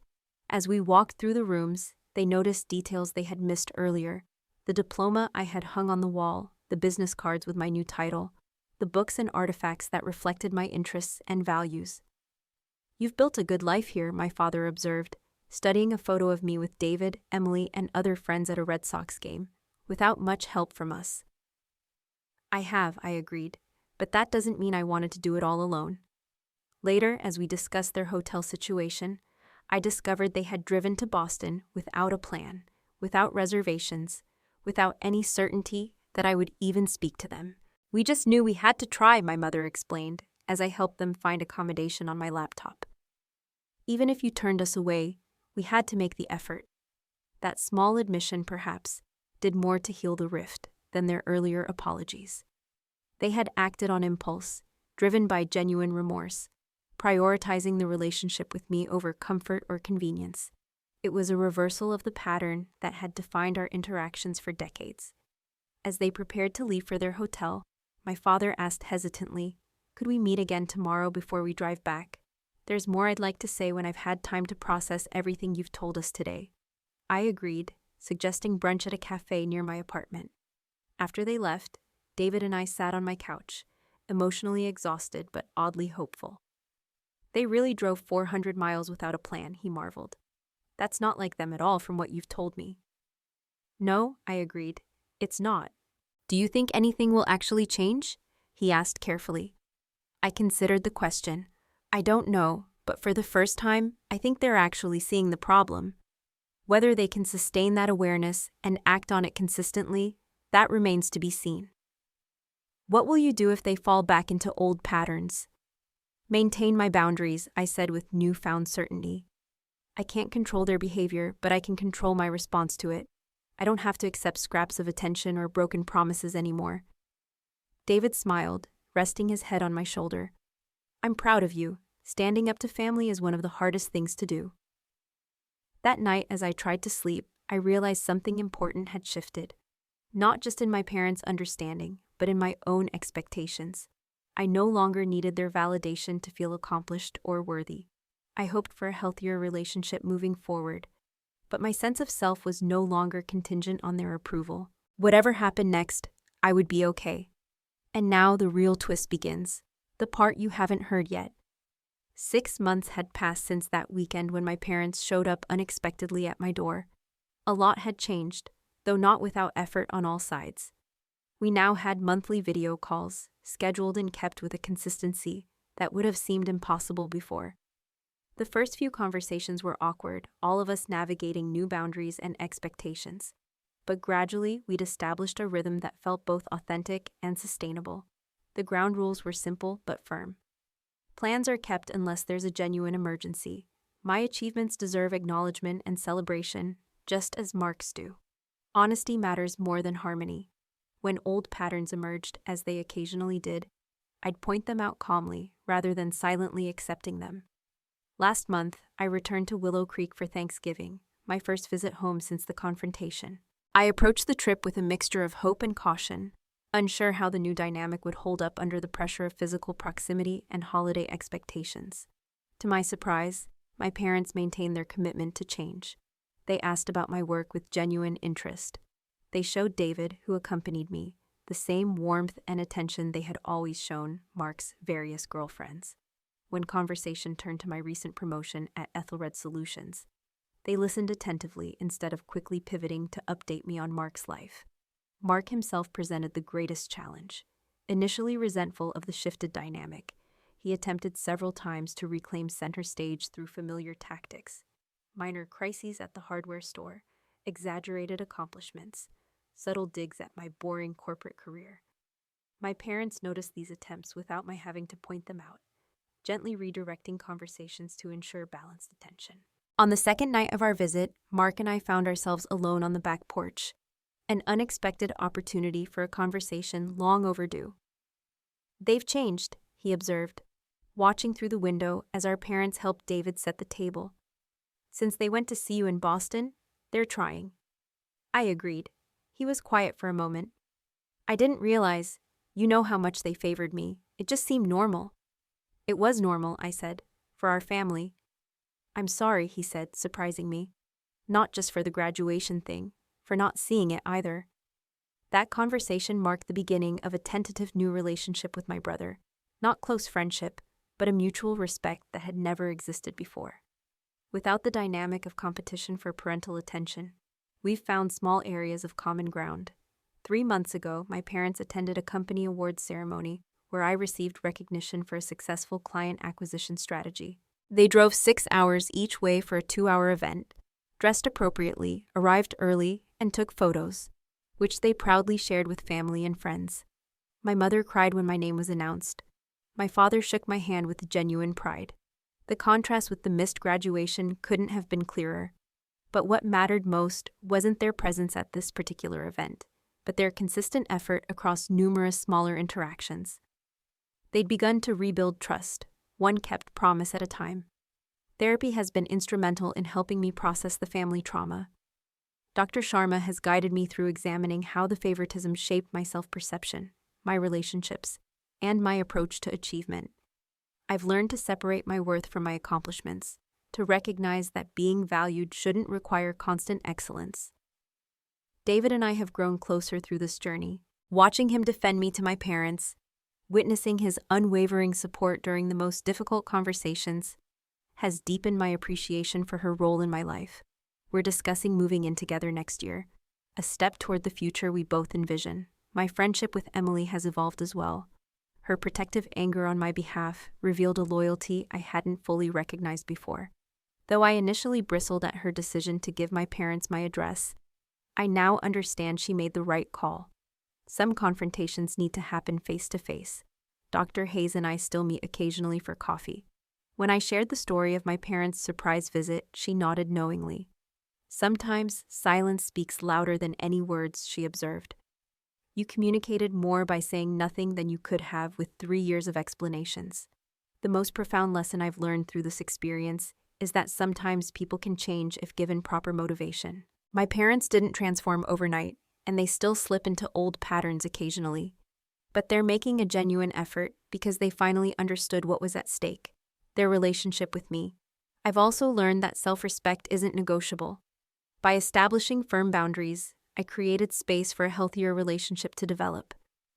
As we walked through the rooms, they noticed details they had missed earlier: the diploma I had hung on the wall, the business cards with my new title, the books and artifacts that reflected my interests and values. You've built a good life here, my father observed, studying a photo of me with David, Emily, and other friends at a Red Sox game, without much help from us. I have, I agreed, but that doesn't mean I wanted to do it all alone. Later, as we discussed their hotel situation, I discovered they had driven to Boston without a plan, without reservations, without any certainty that I would even speak to them. We just knew we had to try, my mother explained, as I helped them find accommodation on my laptop. Even if you turned us away, we had to make the effort. That small admission, perhaps, did more to heal the rift than their earlier apologies. They had acted on impulse, driven by genuine remorse, prioritizing the relationship with me over comfort or convenience. It was a reversal of the pattern that had defined our interactions for decades. As they prepared to leave for their hotel, my father asked hesitantly, "Could we meet again tomorrow before we drive back? There's more I'd like to say when I've had time to process everything you've told us today." I agreed, suggesting brunch at a cafe near my apartment. After they left, David and I sat on my couch, emotionally exhausted but oddly hopeful. They really drove 400 miles without a plan, he marveled. That's not like them at all from what you've told me. No, I agreed. It's not. Do you think anything will actually change? He asked carefully. I considered the question. I don't know, but for the first time, I think they're actually seeing the problem. Whether they can sustain that awareness and act on it consistently, that remains to be seen. What will you do if they fall back into old patterns? Maintain my boundaries, I said with newfound certainty. I can't control their behavior, but I can control my response to it. I don't have to accept scraps of attention or broken promises anymore. David smiled, resting his head on my shoulder. I'm proud of you. Standing up to family is one of the hardest things to do. That night, as I tried to sleep, I realized something important had shifted. Not just in my parents' understanding, but in my own expectations. I no longer needed their validation to feel accomplished or worthy. I hoped for a healthier relationship moving forward, but my sense of self was no longer contingent on their approval. Whatever happened next, I would be okay. And now the real twist begins, the part you haven't heard yet. 6 months had passed since that weekend when my parents showed up unexpectedly at my door. A lot had changed, though not without effort on all sides. We now had monthly video calls, scheduled and kept with a consistency that would have seemed impossible before. The first few conversations were awkward, all of us navigating new boundaries and expectations. But gradually, we'd established a rhythm that felt both authentic and sustainable. The ground rules were simple but firm. Plans are kept unless there's a genuine emergency. My achievements deserve acknowledgement and celebration, just as Mark's do. Honesty matters more than harmony. When old patterns emerged, as they occasionally did, I'd point them out calmly rather than silently accepting them. Last month, I returned to Willow Creek for Thanksgiving, my first visit home since the confrontation. I approached the trip with a mixture of hope and caution, unsure how the new dynamic would hold up under the pressure of physical proximity and holiday expectations. To my surprise, my parents maintained their commitment to change. They asked about my work with genuine interest. They showed David, who accompanied me, the same warmth and attention they had always shown Mark's various girlfriends. When conversation turned to my recent promotion at Ethelred Solutions, they listened attentively instead of quickly pivoting to update me on Mark's life. Mark himself presented the greatest challenge. Initially resentful of the shifted dynamic, he attempted several times to reclaim center stage through familiar tactics. Minor crises at the hardware store, exaggerated accomplishments, subtle digs at my boring corporate career. My parents noticed these attempts without my having to point them out, gently redirecting conversations to ensure balanced attention. On the second night of our visit, Mark and I found ourselves alone on the back porch, an unexpected opportunity for a conversation long overdue. They've changed, he observed, watching through the window as our parents helped David set the table. Since they went to see you in Boston, they're trying. I agreed. He was quiet for a moment. I didn't realize, you know how much they favored me. It just seemed normal. It was normal, I said, for our family. I'm sorry, he said, surprising me. Not just for the graduation thing, for not seeing it either. That conversation marked the beginning of a tentative new relationship with my brother. Not close friendship, but a mutual respect that had never existed before. Without the dynamic of competition for parental attention, we've found small areas of common ground. 3 months ago, my parents attended a company awards ceremony where I received recognition for a successful client acquisition strategy. They drove 6 hours each way for a 2-hour event, dressed appropriately, arrived early, and took photos, which they proudly shared with family and friends. My mother cried when my name was announced. My father shook my hand with genuine pride. The contrast with the missed graduation couldn't have been clearer. But what mattered most wasn't their presence at this particular event, but their consistent effort across numerous smaller interactions. They'd begun to rebuild trust, one kept promise at a time. Therapy has been instrumental in helping me process the family trauma. Dr. Sharma has guided me through examining how the favoritism shaped my self-perception, my relationships, and my approach to achievement. I've learned to separate my worth from my accomplishments, to recognize that being valued shouldn't require constant excellence. David and I have grown closer through this journey, watching him defend me to my parents, Witnessing his unwavering support during the most difficult conversations has deepened my appreciation for her role in my life. We're discussing moving in together next year, a step toward the future we both envision. My friendship with Emily has evolved as well. Her protective anger on my behalf revealed a loyalty I hadn't fully recognized before. Though I initially bristled at her decision to give my parents my address, I now understand she made the right call. Some confrontations need to happen face to face. Dr. Hayes and I still meet occasionally for coffee. When I shared the story of my parents' surprise visit, she nodded knowingly. Sometimes silence speaks louder than any words, she observed. You communicated more by saying nothing than you could have with 3 years of explanations. The most profound lesson I've learned through this experience is that sometimes people can change if given proper motivation. My parents didn't transform overnight, and they still slip into old patterns occasionally. But they're making a genuine effort because they finally understood what was at stake: their relationship with me. I've also learned that self-respect isn't negotiable. By establishing firm boundaries, I created space for a healthier relationship to develop.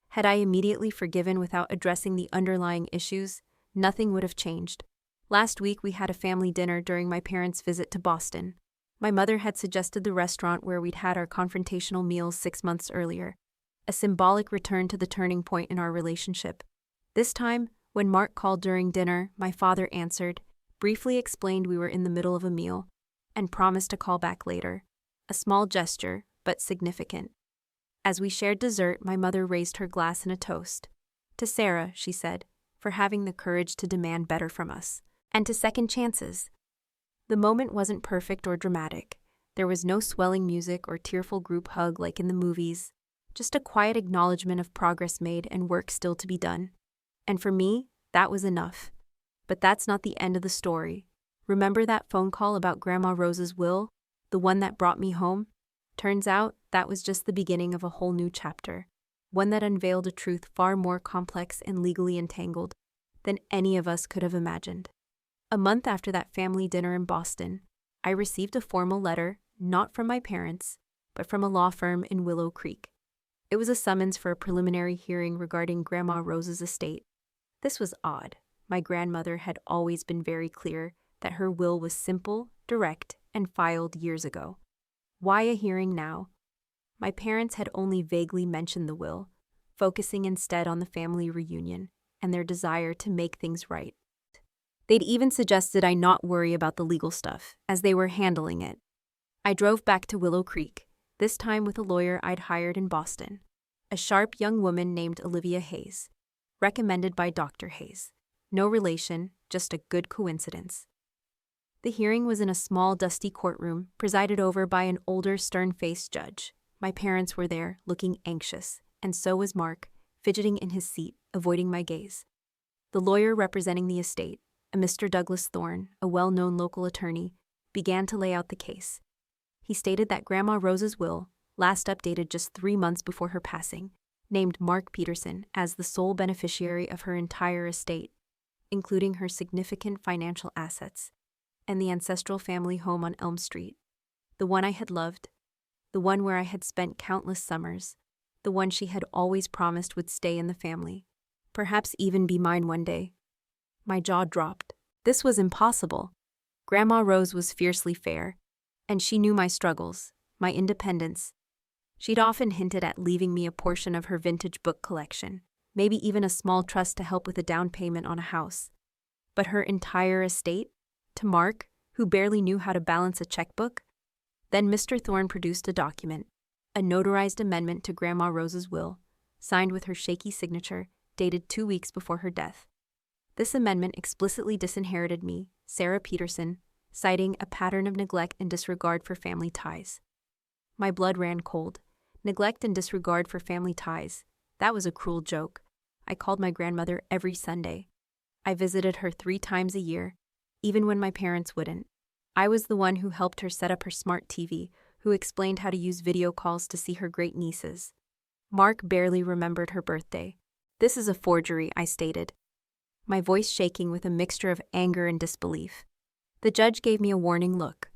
Had I immediately forgiven without addressing the underlying issues, nothing would have changed. Last week, we had a family dinner during my parents' visit to Boston. My mother had suggested the restaurant where we'd had our confrontational meals 6 months earlier, a symbolic return to the turning point in our relationship. This time, when Mark called during dinner, my father answered, briefly explained we were in the middle of a meal, and promised to call back later. A small gesture, but significant. As we shared dessert, my mother raised her glass in a toast. To Sarah, she said, for having the courage to demand better from us. And to second chances. The moment wasn't perfect or dramatic. There was no swelling music or tearful group hug like in the movies, just a quiet acknowledgement of progress made and work still to be done. And for me, that was enough. But that's not the end of the story. Remember that phone call about Grandma Rose's will? The one that brought me home? Turns out, that was just the beginning of a whole new chapter, one that unveiled a truth far more complex and legally entangled than any of us could have imagined. A month after that family dinner in Boston, I received a formal letter, not from my parents, but from a law firm in Willow Creek. It was a summons for a preliminary hearing regarding Grandma Rose's estate. This was odd. My grandmother had always been very clear that her will was simple, direct, and filed years ago. Why a hearing now? My parents had only vaguely mentioned the will, focusing instead on the family reunion and their desire to make things right. They'd even suggested I not worry about the legal stuff, as they were handling it. I drove back to Willow Creek, this time with a lawyer I'd hired in Boston, a sharp young woman named Olivia Hayes, recommended by Dr. Hayes. No relation, just a good coincidence. The hearing was in a small, dusty courtroom, presided over by an older, stern-faced judge. My parents were there, looking anxious, and so was Mark, fidgeting in his seat, avoiding my gaze. The lawyer representing the estate, a Mr. Douglas Thorne, a well-known local attorney, began to lay out the case. He stated that Grandma Rose's will, last updated just 3 months before her passing, named Mark Peterson as the sole beneficiary of her entire estate, including her significant financial assets, and the ancestral family home on Elm Street, the one I had loved, the one where I had spent countless summers, the one she had always promised would stay in the family, perhaps even be mine one day. My jaw dropped. This was impossible. Grandma Rose was fiercely fair, and she knew my struggles, my independence. She'd often hinted at leaving me a portion of her vintage book collection, maybe even a small trust to help with a down payment on a house. But her entire estate? To Mark, who barely knew how to balance a checkbook? Then Mr. Thorne produced a document, a notarized amendment to Grandma Rose's will, signed with her shaky signature, dated 2 weeks before her death. This amendment explicitly disinherited me, Sarah Peterson, citing a pattern of neglect and disregard for family ties. My blood ran cold. Neglect and disregard for family ties. That was a cruel joke. I called my grandmother every Sunday. I visited her 3 times a year, even when my parents wouldn't. I was the one who helped her set up her smart TV, who explained how to use video calls to see her great nieces. Mark barely remembered her birthday. This is a forgery, I stated, my voice shaking with a mixture of anger and disbelief. The judge gave me a warning look.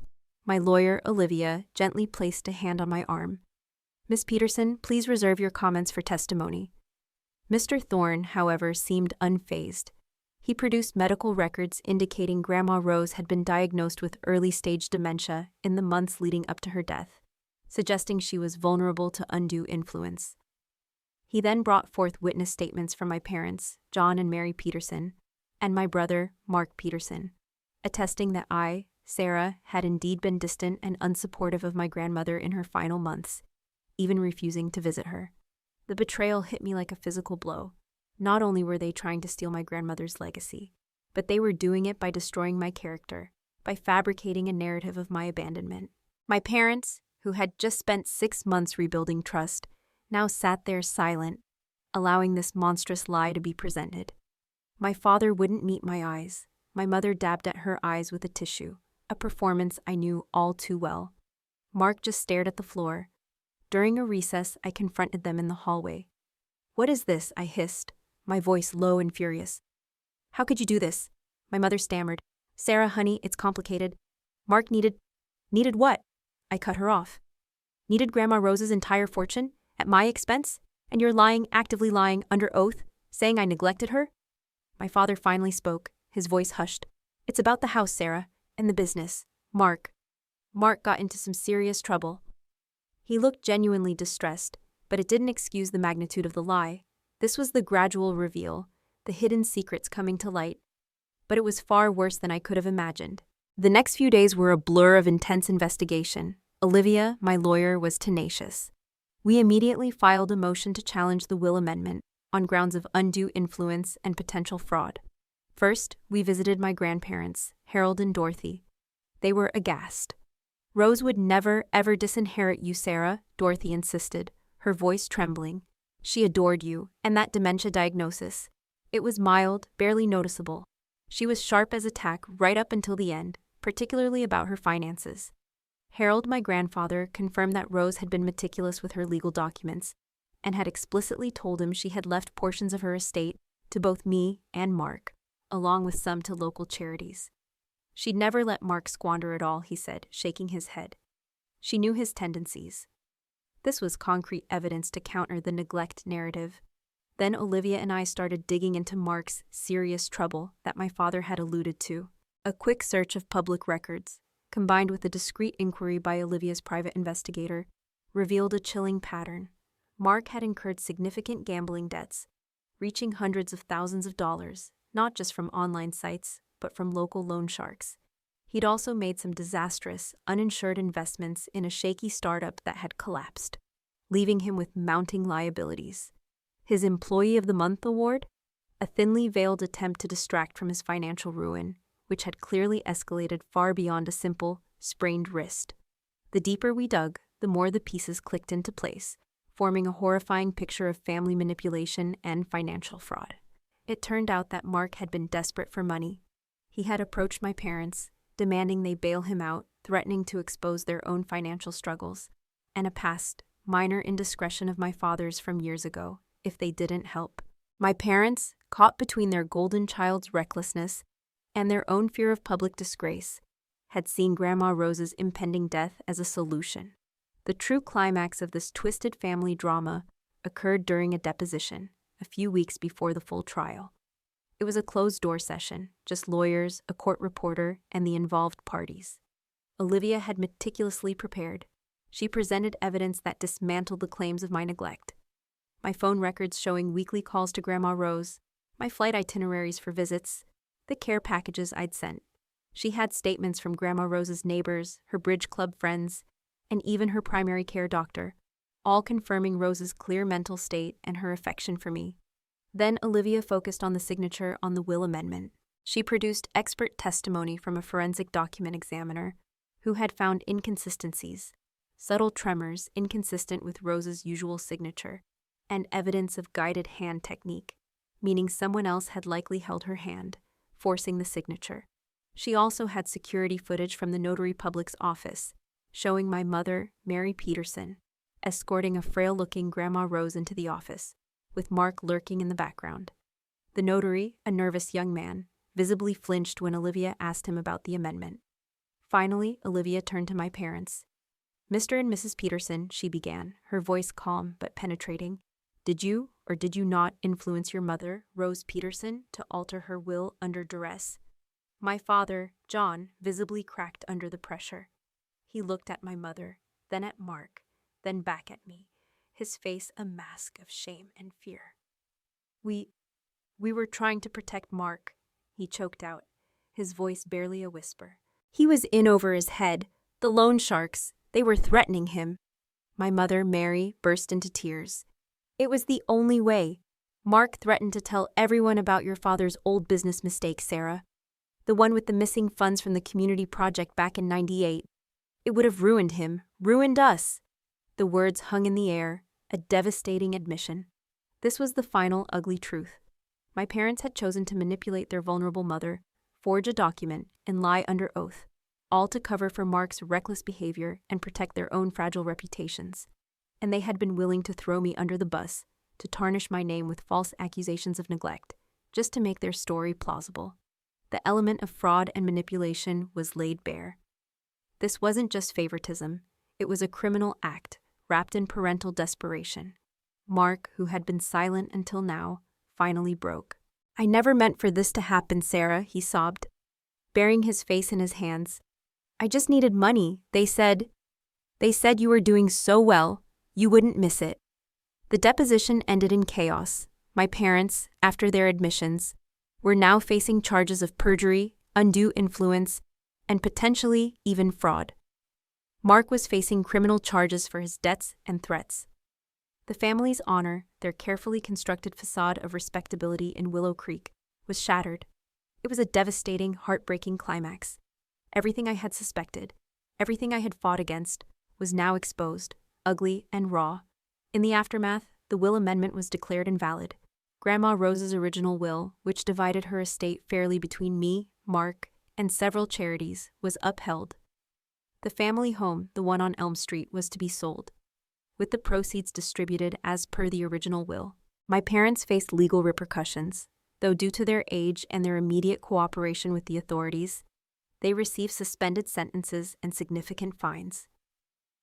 My lawyer, Olivia, gently placed a hand on my arm. Miss Peterson, please reserve your comments for testimony. Mr. Thorne, however, seemed unfazed. He produced medical records indicating Grandma Rose had been diagnosed with early-stage dementia in the months leading up to her death, suggesting she was vulnerable to undue influence. He then brought forth witness statements from my parents, John and Mary Peterson, and my brother, Mark Peterson, attesting that I, Sarah, had indeed been distant and unsupportive of my grandmother in her final months, even refusing to visit her. The betrayal hit me like a physical blow. Not only were they trying to steal my grandmother's legacy, but they were doing it by destroying my character, by fabricating a narrative of my abandonment. My parents, who had just spent 6 months rebuilding trust, now sat there silent, allowing this monstrous lie to be presented. My father wouldn't meet my eyes. My mother dabbed at her eyes with a tissue, a performance I knew all too well. Mark just stared at the floor. During a recess, I confronted them in the hallway. "What is this?" I hissed, my voice low and furious. "How could you do this?" My mother stammered. "Sarah, honey, it's complicated. Mark needed what?" I cut her off. "Needed Grandma Rose's entire fortune? At my expense? And you're lying, actively lying, under oath, saying I neglected her?" My father finally spoke, his voice hushed. "It's about the house, Sarah, and the business. Mark got into some serious trouble." He looked genuinely distressed, but it didn't excuse the magnitude of the lie. This was the gradual reveal, the hidden secrets coming to light. But it was far worse than I could have imagined. The next few days were a blur of intense investigation. Olivia, my lawyer, was tenacious. We immediately filed a motion to challenge the will amendment on grounds of undue influence and potential fraud. First, we visited my grandparents, Harold and Dorothy. They were aghast. "Rose would never, ever disinherit you, Sarah," Dorothy insisted, her voice trembling. "She adored you, and that dementia diagnosis. It was mild, barely noticeable. She was sharp as a tack right up until the end, particularly about her finances." Harold, my grandfather, confirmed that Rose had been meticulous with her legal documents and had explicitly told him she had left portions of her estate to both me and Mark, along with some to local charities. "She'd never let Mark squander it all," he said, shaking his head. "She knew his tendencies." This was concrete evidence to counter the neglect narrative. Then Olivia and I started digging into Mark's serious trouble that my father had alluded to. A quick search of public records, combined with a discreet inquiry by Olivia's private investigator, revealed a chilling pattern. Mark had incurred significant gambling debts, reaching hundreds of thousands of dollars, not just from online sites, but from local loan sharks. He'd also made some disastrous, uninsured investments in a shaky startup that had collapsed, leaving him with mounting liabilities. His Employee of the Month award? A thinly veiled attempt to distract from his financial ruin, which had clearly escalated far beyond a simple, sprained wrist. The deeper we dug, the more the pieces clicked into place, forming a horrifying picture of family manipulation and financial fraud. It turned out that Mark had been desperate for money. He had approached my parents, demanding they bail him out, threatening to expose their own financial struggles, and a past, minor indiscretion of my father's from years ago, if they didn't help. My parents, caught between their golden child's recklessness and their own fear of public disgrace, had seen Grandma Rose's impending death as a solution. The true climax of this twisted family drama occurred during a deposition, a few weeks before the full trial. It was a closed-door session, just lawyers, a court reporter, and the involved parties. Olivia had meticulously prepared. She presented evidence that dismantled the claims of my neglect. My phone records showing weekly calls to Grandma Rose, my flight itineraries for visits, the care packages I'd sent. She had statements from Grandma Rose's neighbors, her bridge club friends, and even her primary care doctor, all confirming Rose's clear mental state and her affection for me. Then Olivia focused on the signature on the will amendment. She produced expert testimony from a forensic document examiner who had found inconsistencies, subtle tremors inconsistent with Rose's usual signature, and evidence of guided hand technique, meaning someone else had likely held her hand, forcing the signature. She also had security footage from the notary public's office, showing my mother, Mary Peterson, escorting a frail-looking Grandma Rose into the office, with Mark lurking in the background. The notary, a nervous young man, visibly flinched when Olivia asked him about the amendment. Finally, Olivia turned to my parents. "Mr. and Mrs. Peterson," she began, her voice calm but penetrating, Did you or did you not influence your mother, Rose Peterson, to alter her will under duress? My father, John, visibly cracked under the pressure. He looked at my mother, then at Mark, then back at me, his face a mask of shame and fear. We were trying to protect Mark, he choked out, his voice barely a whisper. He was in over his head. The loan sharks, they were threatening him. My mother, Mary, burst into tears. It was the only way. Mark threatened to tell everyone about your father's old business mistake, Sarah. The one with the missing funds from the community project back in '98. It would have ruined him, ruined us. The words hung in the air, a devastating admission. This was the final ugly truth. My parents had chosen to manipulate their vulnerable mother, forge a document, and lie under oath, all to cover for Mark's reckless behavior and protect their own fragile reputations. And they had been willing to throw me under the bus, to tarnish my name with false accusations of neglect, just to make their story plausible. The element of fraud and manipulation was laid bare. This wasn't just favoritism, it was a criminal act, wrapped in parental desperation. Mark, who had been silent until now, finally broke. I never meant for this to happen, Sarah, he sobbed, burying his face in his hands. I just needed money. They said you were doing so well, you wouldn't miss it. The deposition ended in chaos. My parents, after their admissions, were now facing charges of perjury, undue influence, and potentially even fraud. Mark was facing criminal charges for his debts and threats. The family's honor, their carefully constructed facade of respectability in Willow Creek, was shattered. It was a devastating, heartbreaking climax. Everything I had suspected, everything I had fought against, was now exposed, ugly and raw. In the aftermath, the will amendment was declared invalid. Grandma Rose's original will, which divided her estate fairly between me, Mark, and several charities, was upheld. The family home, the one on Elm Street, was to be sold, with the proceeds distributed as per the original will. My parents faced legal repercussions, though due to their age and their immediate cooperation with the authorities, they received suspended sentences and significant fines.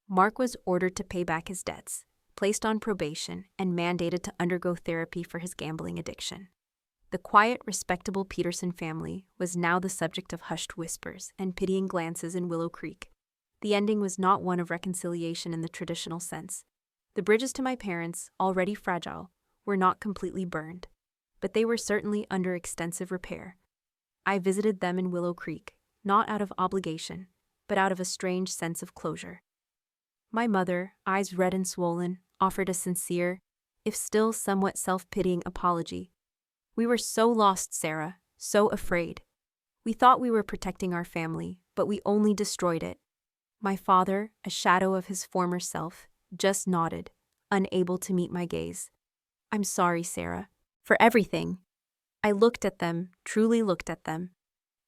Mark was ordered to pay back his debts, placed on probation, and mandated to undergo therapy for his gambling addiction. The quiet, respectable Peterson family was now the subject of hushed whispers and pitying glances in Willow Creek. The ending was not one of reconciliation in the traditional sense. The bridges to my parents, already fragile, were not completely burned, but they were certainly under extensive repair. I visited them in Willow Creek, not out of obligation, but out of a strange sense of closure. My mother, eyes red and swollen, offered a sincere, if still somewhat self-pitying apology. We were so lost, Sarah, so afraid. We thought we were protecting our family, but we only destroyed it. My father, a shadow of his former self, just nodded, unable to meet my gaze. I'm sorry, Sarah, for everything. I looked at them, truly looked at them,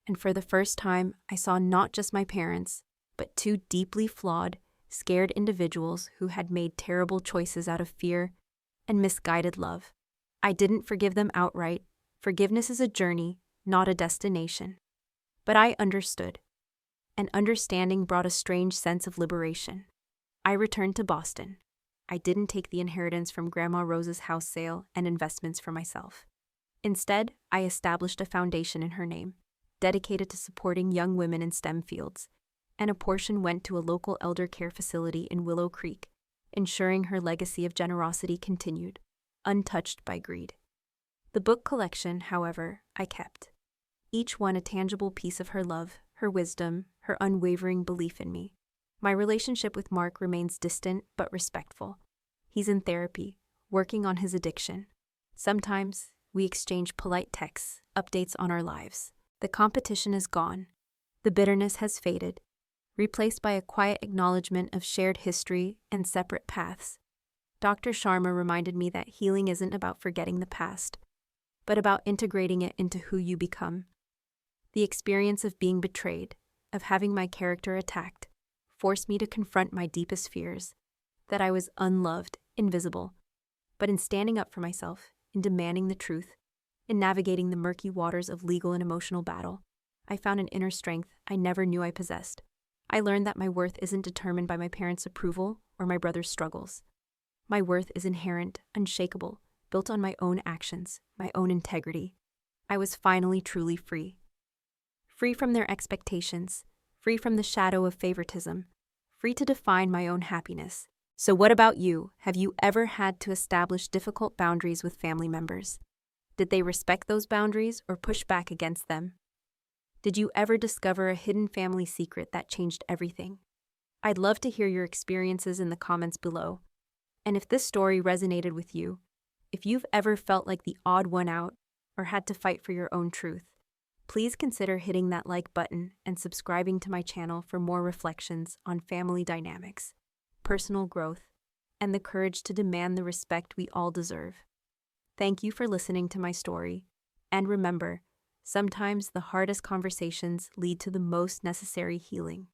and for the first time I saw not just my parents, but two deeply flawed, scared individuals who had made terrible choices out of fear and misguided love. I didn't forgive them outright. Forgiveness is a journey, not a destination. But I understood. And understanding brought a strange sense of liberation. I returned to Boston. I didn't take the inheritance from Grandma Rose's house sale and investments for myself. Instead, I established a foundation in her name, dedicated to supporting young women in STEM fields, and a portion went to a local elder care facility in Willow Creek, ensuring her legacy of generosity continued, untouched by greed. The book collection, however, I kept. Each one a tangible piece of her love, her wisdom, her unwavering belief in me. My relationship with Mark remains distant but respectful. He's in therapy, working on his addiction. Sometimes we exchange polite texts, updates on our lives. The competition is gone. The bitterness has faded, replaced by a quiet acknowledgement of shared history and separate paths. Dr. Sharma reminded me that healing isn't about forgetting the past, but about integrating it into who you become. The experience of being betrayed, of having my character attacked, forced me to confront my deepest fears, that I was unloved, invisible. But in standing up for myself, in demanding the truth, in navigating the murky waters of legal and emotional battle, I found an inner strength I never knew I possessed. I learned that my worth isn't determined by my parents' approval or my brother's struggles. My worth is inherent, unshakable, built on my own actions, my own integrity. I was finally truly free. Free from their expectations, free from the shadow of favoritism, free to define my own happiness. So what about you? Have you ever had to establish difficult boundaries with family members? Did they respect those boundaries or push back against them? Did you ever discover a hidden family secret that changed everything? I'd love to hear your experiences in the comments below. And if this story resonated with you, if you've ever felt like the odd one out or had to fight for your own truth, please consider hitting that like button and subscribing to my channel for more reflections on family dynamics, personal growth, and the courage to demand the respect we all deserve. Thank you for listening to my story. And remember, sometimes the hardest conversations lead to the most necessary healing.